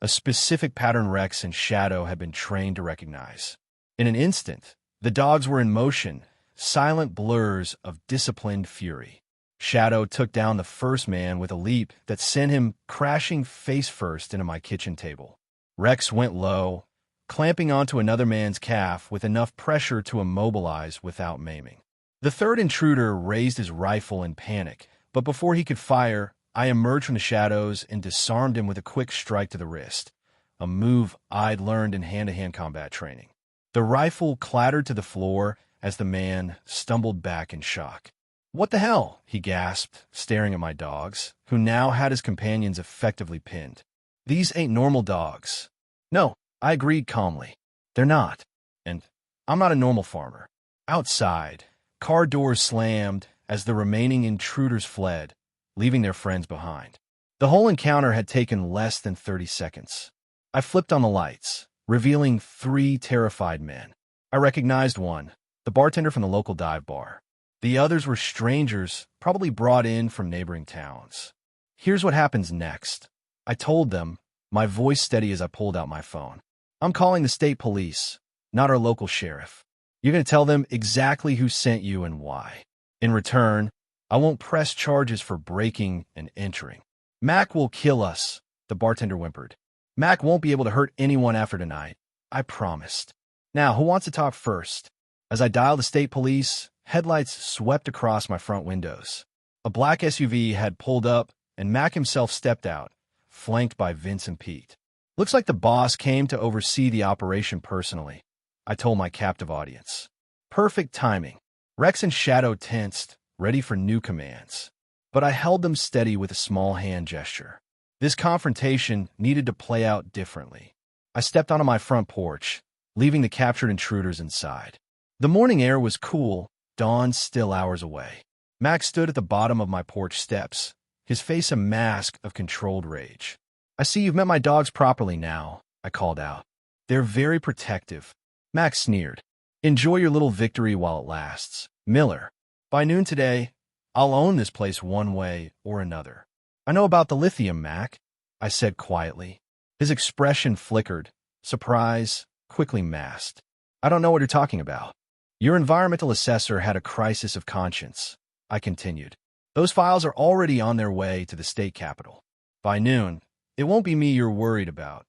a specific pattern Rex and Shadow had been trained to recognize. In an instant, the dogs were in motion, silent blurs of disciplined fury. Shadow took down the first man with a leap that sent him crashing face first into my kitchen table. Rex went low, clamping onto another man's calf with enough pressure to immobilize without maiming. The third intruder raised his rifle in panic, but before he could fire, I emerged from the shadows and disarmed him with a quick strike to the wrist, a move I'd learned in hand-to-hand combat training. The rifle clattered to the floor as the man stumbled back in shock. "What the hell?" he gasped, staring at my dogs, who now had his companions effectively pinned. "These ain't normal dogs." "No," I agreed calmly. "They're not. And I'm not a normal farmer." Outside, car doors slammed as the remaining intruders fled, leaving their friends behind. The whole encounter had taken less than 30 seconds. I flipped on the lights, revealing 3 terrified men. I recognized one, the bartender from the local dive bar. The others were strangers, probably brought in from neighboring towns. "Here's what happens next," I told them, my voice steady as I pulled out my phone. "I'm calling the state police, not our local sheriff. You're going to tell them exactly who sent you and why. In return, I won't press charges for breaking and entering." "Mac will kill us," the bartender whimpered. "Mac won't be able to hurt anyone after tonight, I promised." "Now, who wants to talk first?" As I dialed the state police, headlights swept across my front windows. A black SUV had pulled up, and Mac himself stepped out, flanked by Vince and Pete. "Looks like the boss came to oversee the operation personally," I told my captive audience. Perfect timing. Rex and Shadow tensed, ready for new commands. But I held them steady with a small hand gesture. This confrontation needed to play out differently. I stepped onto my front porch, leaving the captured intruders inside. The morning air was cool, dawn still hours away. Max stood at the bottom of my porch steps, his face a mask of controlled rage. "I see you've met my dogs properly now," I called out. "They're very protective." Max sneered. "Enjoy your little victory while it lasts, Miller. By noon today, I'll own this place one way or another." "I know about the lithium, Mac," I said quietly. His expression flickered, surprise quickly masked. "I don't know what you're talking about." "Your environmental assessor had a crisis of conscience," I continued. "Those files are already on their way to the state capitol. By noon, it won't be me you're worried about.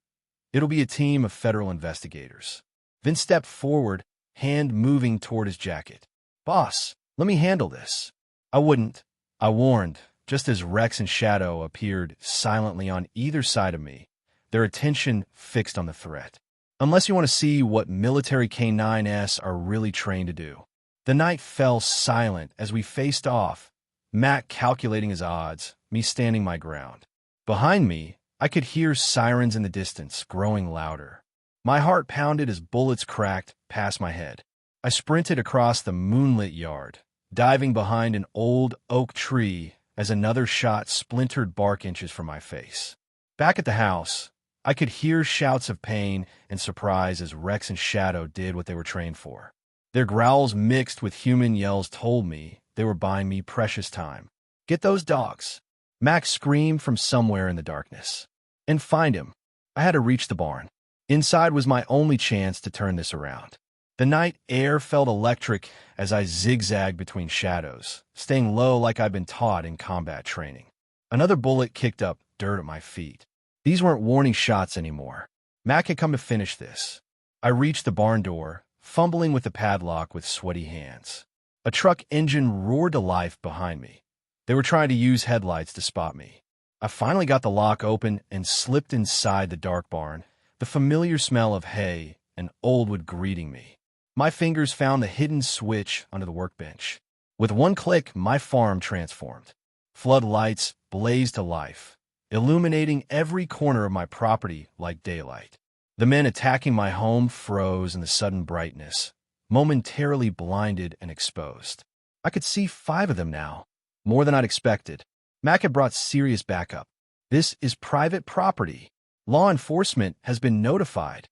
It'll be a team of federal investigators." Vince stepped forward, hand moving toward his jacket. "Boss, let me handle this." "I wouldn't," I warned, just as Rex and Shadow appeared silently on either side of me, their attention fixed on the threat. "Unless you want to see what military K9s are really trained to do." The night fell silent as we faced off, Mac calculating his odds, me standing my ground. Behind me, I could hear sirens in the distance, growing louder. My heart pounded as bullets cracked past my head. I sprinted across the moonlit yard, diving behind an old oak tree as another shot splintered bark inches from my face. Back at the house, I could hear shouts of pain and surprise as Rex and Shadow did what they were trained for. Their growls mixed with human yells told me they were buying me precious time. "Get those dogs!" Max screamed from somewhere in the darkness. "And find him." I had to reach the barn. Inside was my only chance to turn this around. The night air felt electric as I zigzagged between shadows, staying low like I'd been taught in combat training. Another bullet kicked up dirt at my feet. These weren't warning shots anymore. Mac had come to finish this. I reached the barn door, fumbling with the padlock with sweaty hands. A truck engine roared to life behind me. They were trying to use headlights to spot me. I finally got the lock open and slipped inside the dark barn, the familiar smell of hay and old wood greeting me. My fingers found the hidden switch under the workbench. With one click, my farm transformed. Floodlights blazed to life, illuminating every corner of my property like daylight. The men attacking my home froze in the sudden brightness, momentarily blinded and exposed. I could see 5 of them now, more than I'd expected. Mac had brought serious backup. "This is private property. Law enforcement has been notified."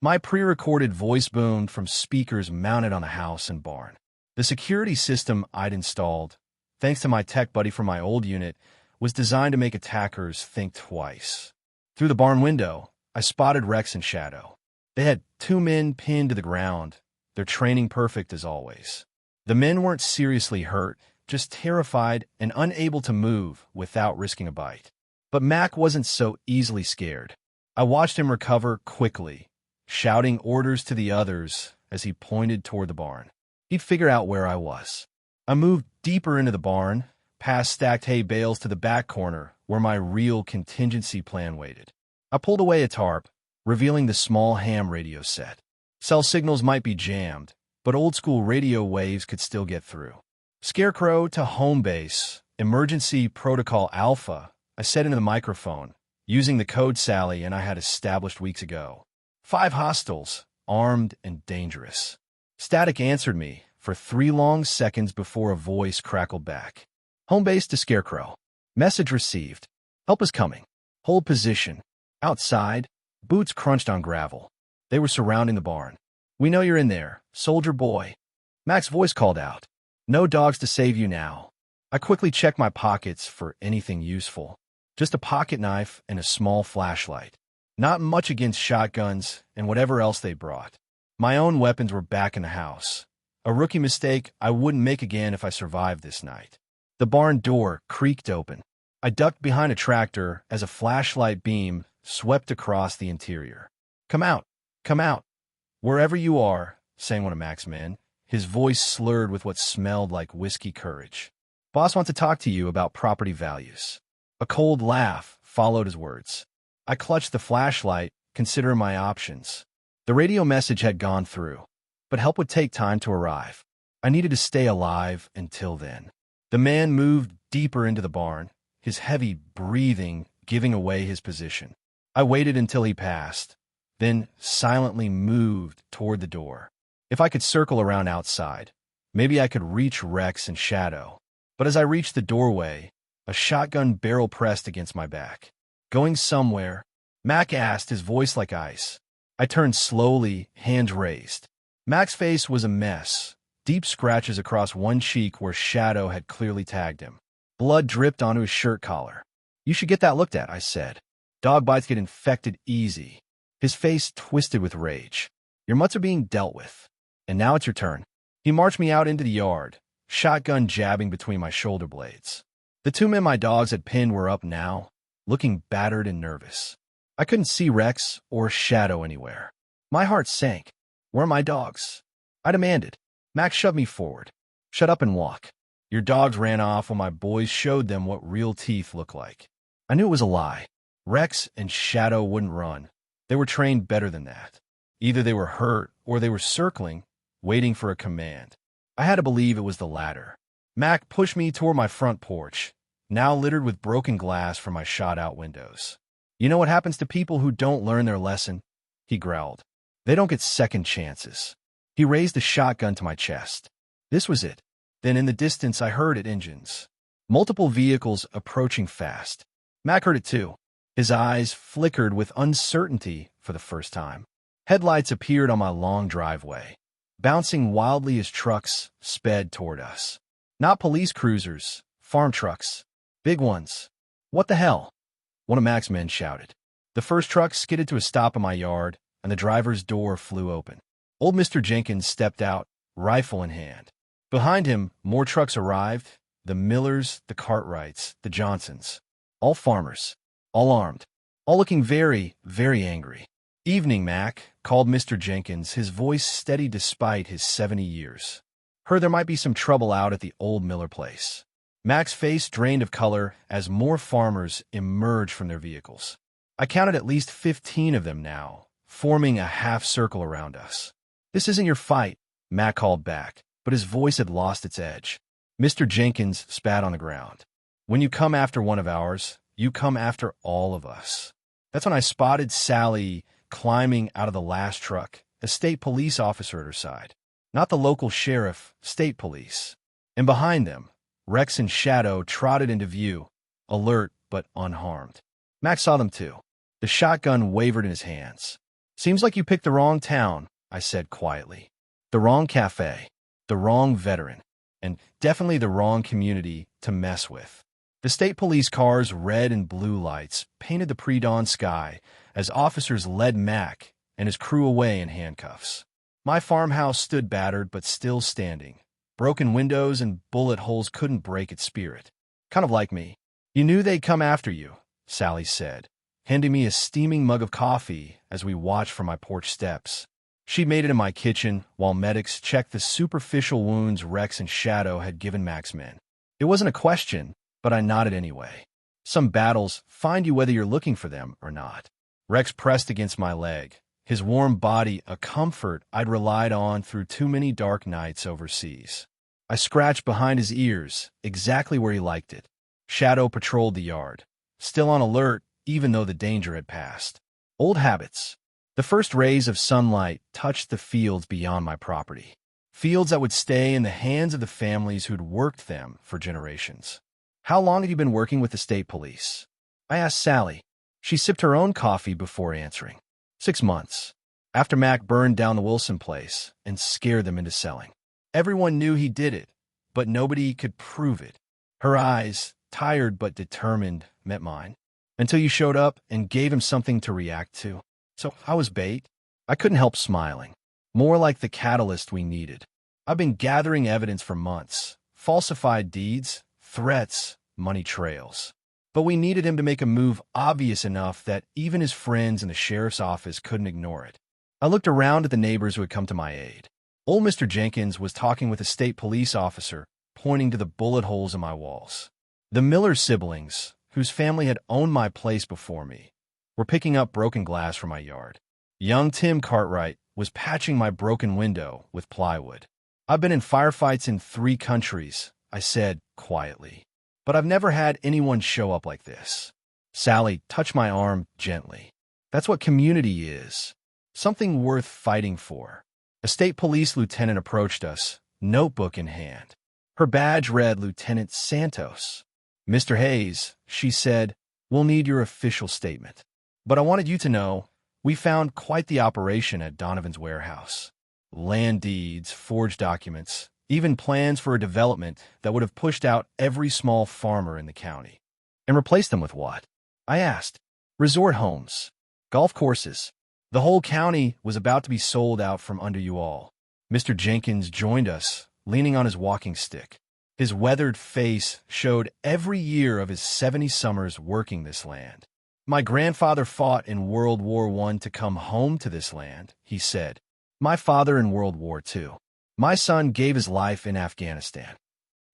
My pre-recorded voice boomed from speakers mounted on the house and barn. The security system I'd installed, thanks to my tech buddy from my old unit, was designed to make attackers think twice. Through the barn window, I spotted Rex and Shadow. They had 2 men pinned to the ground, their training perfect as always. The men weren't seriously hurt, just terrified and unable to move without risking a bite. But Mac wasn't so easily scared. I watched him recover quickly, shouting orders to the others as he pointed toward the barn. He'd figure out where I was. I moved deeper into the barn, past stacked hay bales to the back corner where my real contingency plan waited. I pulled away a tarp, revealing the small ham radio set. Cell signals might be jammed, but old-school radio waves could still get through. Scarecrow to home base, emergency protocol alpha, I said into the microphone, using the code Sally and I had established weeks ago. 5 hostiles, armed and dangerous. Static answered me for 3 long seconds before a voice crackled back. Home base to Scarecrow. Message received. Help is coming. Hold position. Outside, boots crunched on gravel. They were surrounding the barn. We know you're in there, soldier boy. Mac's voice called out. No dogs to save you now. I quickly checked my pockets for anything useful. Just a pocket knife and a small flashlight. Not much against shotguns and whatever else they brought. My own weapons were back in the house. A rookie mistake I wouldn't make again if I survived this night. The barn door creaked open. I ducked behind a tractor as a flashlight beam swept across the interior. Come out, come out. Wherever you are, sang one of Mac's men, his voice slurred with what smelled like whiskey courage. Boss wants to talk to you about property values. A cold laugh followed his words. I clutched the flashlight, considering my options. The radio message had gone through, but help would take time to arrive. I needed to stay alive until then. The man moved deeper into the barn, his heavy breathing giving away his position. I waited until he passed, then silently moved toward the door. If I could circle around outside, maybe I could reach Rex and Shadow. But as I reached the doorway, a shotgun barrel pressed against my back. Going somewhere? Mac asked, his voice like ice. I turned slowly, hands raised. Mac's face was a mess, deep scratches across one cheek where Shadow had clearly tagged him. Blood dripped onto his shirt collar. You should get that looked at, I said. Dog bites get infected easy. His face twisted with rage. Your mutts are being dealt with. And now it's your turn. He marched me out into the yard, shotgun jabbing between my shoulder blades. The 2 men my dogs had pinned were up now, looking battered and nervous. I couldn't see Rex or Shadow anywhere. My heart sank. Where are my dogs? I demanded. Max shoved me forward. Shut up and walk. Your dogs ran off when my boys showed them what real teeth look like. I knew it was a lie. Rex and Shadow wouldn't run. They were trained better than that. Either they were hurt or they were circling, waiting for a command. I had to believe it was the latter. Mac pushed me toward my front porch, now littered with broken glass from my shot-out windows. You know what happens to people who don't learn their lesson? He growled. They don't get second chances. He raised the shotgun to my chest. This was it. Then in the distance I heard it engines. Multiple vehicles approaching fast. Mac heard it too. His eyes flickered with uncertainty for the first time. Headlights appeared on my long driveway, bouncing wildly as trucks sped toward us. Not police cruisers, farm trucks. Big ones. What the hell? One of Mac's men shouted. The first truck skidded to a stop in my yard, and the driver's door flew open. Old Mr. Jenkins stepped out, rifle in hand. Behind him, more trucks arrived, the Millers, the Cartwrights, the Johnsons. All farmers. All armed. All looking very, very angry. Evening, Mac, called Mr. Jenkins, his voice steady despite his 70 years. Heard there might be some trouble out at the old Miller place. Mac's face drained of color as more farmers emerged from their vehicles. I counted at least 15 of them now, forming a half circle around us. This isn't your fight, Mac called back, but his voice had lost its edge. Mr. Jenkins spat on the ground. When you come after one of ours, you come after all of us. That's when I spotted Sally climbing out of the last truck, a state police officer at her side. Not the local sheriff, state police. And behind them, Rex and Shadow trotted into view, alert but unharmed. Max saw them too. The shotgun wavered in his hands. Seems like you picked the wrong town, I said quietly. The wrong café, the wrong veteran, and definitely the wrong community to mess with. The state police cars' red and blue lights painted the pre-dawn sky as officers led Mac and his crew away in handcuffs. My farmhouse stood battered but still standing. Broken windows and bullet holes couldn't break its spirit. Kind of like me. You knew they'd come after you, Sally said, handing me a steaming mug of coffee as we watched from my porch steps. She made it in my kitchen while medics checked the superficial wounds Rex and Shadow had given Mac's men. It wasn't a question, but I nodded anyway. Some battles find you whether you're looking for them or not. Rex pressed against my leg, his warm body a comfort I'd relied on through too many dark nights overseas. I scratched behind his ears, exactly where he liked it. Shadow patrolled the yard, still on alert even though the danger had passed. Old habits. The first rays of sunlight touched the fields beyond my property. Fields that would stay in the hands of the families who'd worked them for generations. How long had you been working with the state police? I asked Sally. She sipped her own coffee before answering. 6 months. After Mac burned down the Wilson place and scared them into selling. Everyone knew he did it, but nobody could prove it. Her eyes, tired but determined, met mine. Until you showed up and gave him something to react to. So I was bait. I couldn't help smiling. More like the catalyst we needed. I've been gathering evidence for months. Falsified deeds, threats, money trails. But we needed him to make a move obvious enough that even his friends in the sheriff's office couldn't ignore it. I looked around at the neighbors who had come to my aid. Old Mr. Jenkins was talking with a state police officer, pointing to the bullet holes in my walls. The Miller siblings, whose family had owned my place before me, were picking up broken glass from my yard. Young Tim Cartwright was patching my broken window with plywood. I've been in firefights in 3 countries, I said quietly. But I've never had anyone show up like this. Sally touched my arm gently. That's what community is. Something worth fighting for. A state police lieutenant approached us, notebook in hand. Her badge read Lieutenant Santos. Mr. Hayes, she said, we'll need your official statement. But I wanted you to know, we found quite the operation at Donovan's warehouse. Land deeds, forged documents, even plans for a development that would have pushed out every small farmer in the county. And replaced them with what? I asked. Resort homes. Golf courses. The whole county was about to be sold out from under you all. Mr. Jenkins joined us, leaning on his walking stick. His weathered face showed every year of his 70 summers working this land. My grandfather fought in World War I to come home to this land, he said. My father in World War II. My son gave his life in Afghanistan.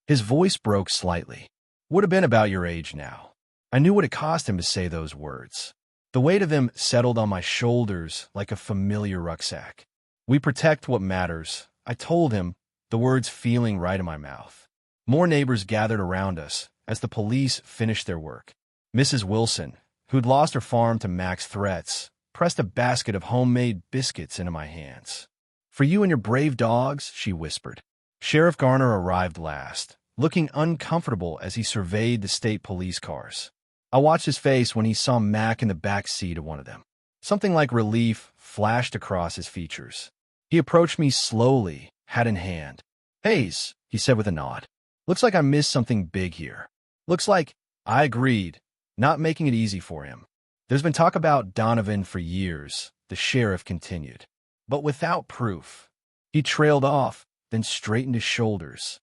His voice broke slightly. Would have been about your age now. I knew what it cost him to say those words. The weight of them settled on my shoulders like a familiar rucksack. We protect what matters, I told him, the words feeling right in my mouth. More neighbors gathered around us as the police finished their work. Mrs. Wilson, who'd lost her farm to Mac's threats, pressed a basket of homemade biscuits into my hands. For you and your brave dogs, she whispered. Sheriff Garner arrived last, looking uncomfortable as he surveyed the state police cars. I watched his face when he saw Mac in the back seat of one of them. Something like relief flashed across his features. He approached me slowly, hat in hand. Hayes, he said with a nod. Looks like I missed something big here. Looks like, I agreed, not making it easy for him. There's been talk about Donovan for years, the sheriff continued. But without proof. He trailed off, then straightened his shoulders.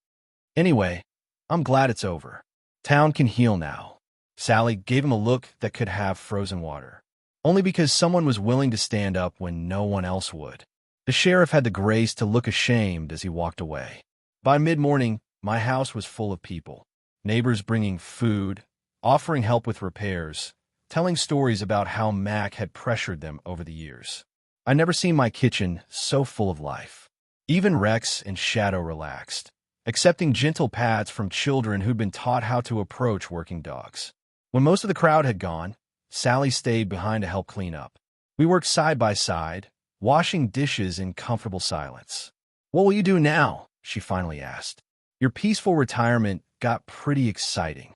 Anyway, I'm glad it's over. Town can heal now. Sally gave him a look that could have frozen water. Only because someone was willing to stand up when no one else would. The sheriff had the grace to look ashamed as he walked away. By mid-morning, my house was full of people. Neighbors bringing food, offering help with repairs, telling stories about how Mac had pressured them over the years. I'd never seen my kitchen so full of life. Even Rex and Shadow relaxed, accepting gentle pats from children who'd been taught how to approach working dogs. When most of the crowd had gone, Sally stayed behind to help clean up. We worked side by side, washing dishes in comfortable silence. What will you do now? She finally asked. Your peaceful retirement got pretty exciting.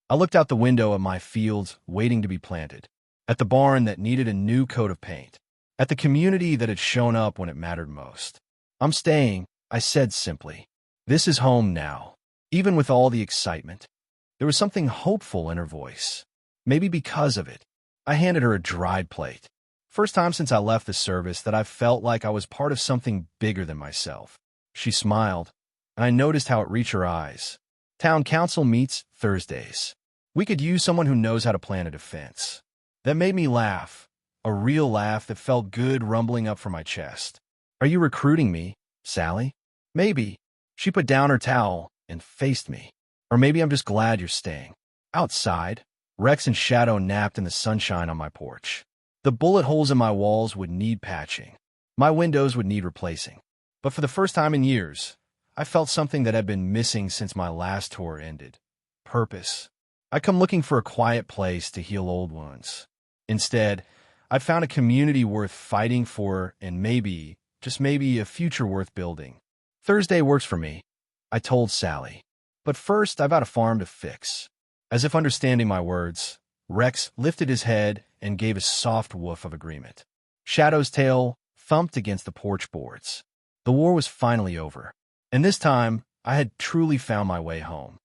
I looked out the window at my fields waiting to be planted, at the barn that needed a new coat of paint, at the community that had shown up when it mattered most. I'm staying, I said simply. This is home now, even with all the excitement. There was something hopeful in her voice. Maybe because of it. I handed her a dried plate. First time since I left the service that I felt like I was part of something bigger than myself. She smiled, and I noticed how it reached her eyes. Town council meets Thursdays. We could use someone who knows how to plan a defense. That made me laugh, a real laugh that felt good rumbling up from my chest. Are you recruiting me, Sally? Maybe. She put down her towel and faced me. Or maybe I'm just glad you're staying. Outside, Rex and Shadow napped in the sunshine on my porch. The bullet holes in my walls would need patching. My windows would need replacing. But for the first time in years, I felt something that had been missing since my last tour ended. Purpose. I come looking for a quiet place to heal old wounds. Instead, I found a community worth fighting for and maybe, just maybe, a future worth building. Thursday works for me, I told Sally. But first, I've got a farm to fix. As if understanding my words, Rex lifted his head and gave a soft woof of agreement. Shadow's tail thumped against the porch boards. The war was finally over, and this time I had truly found my way home.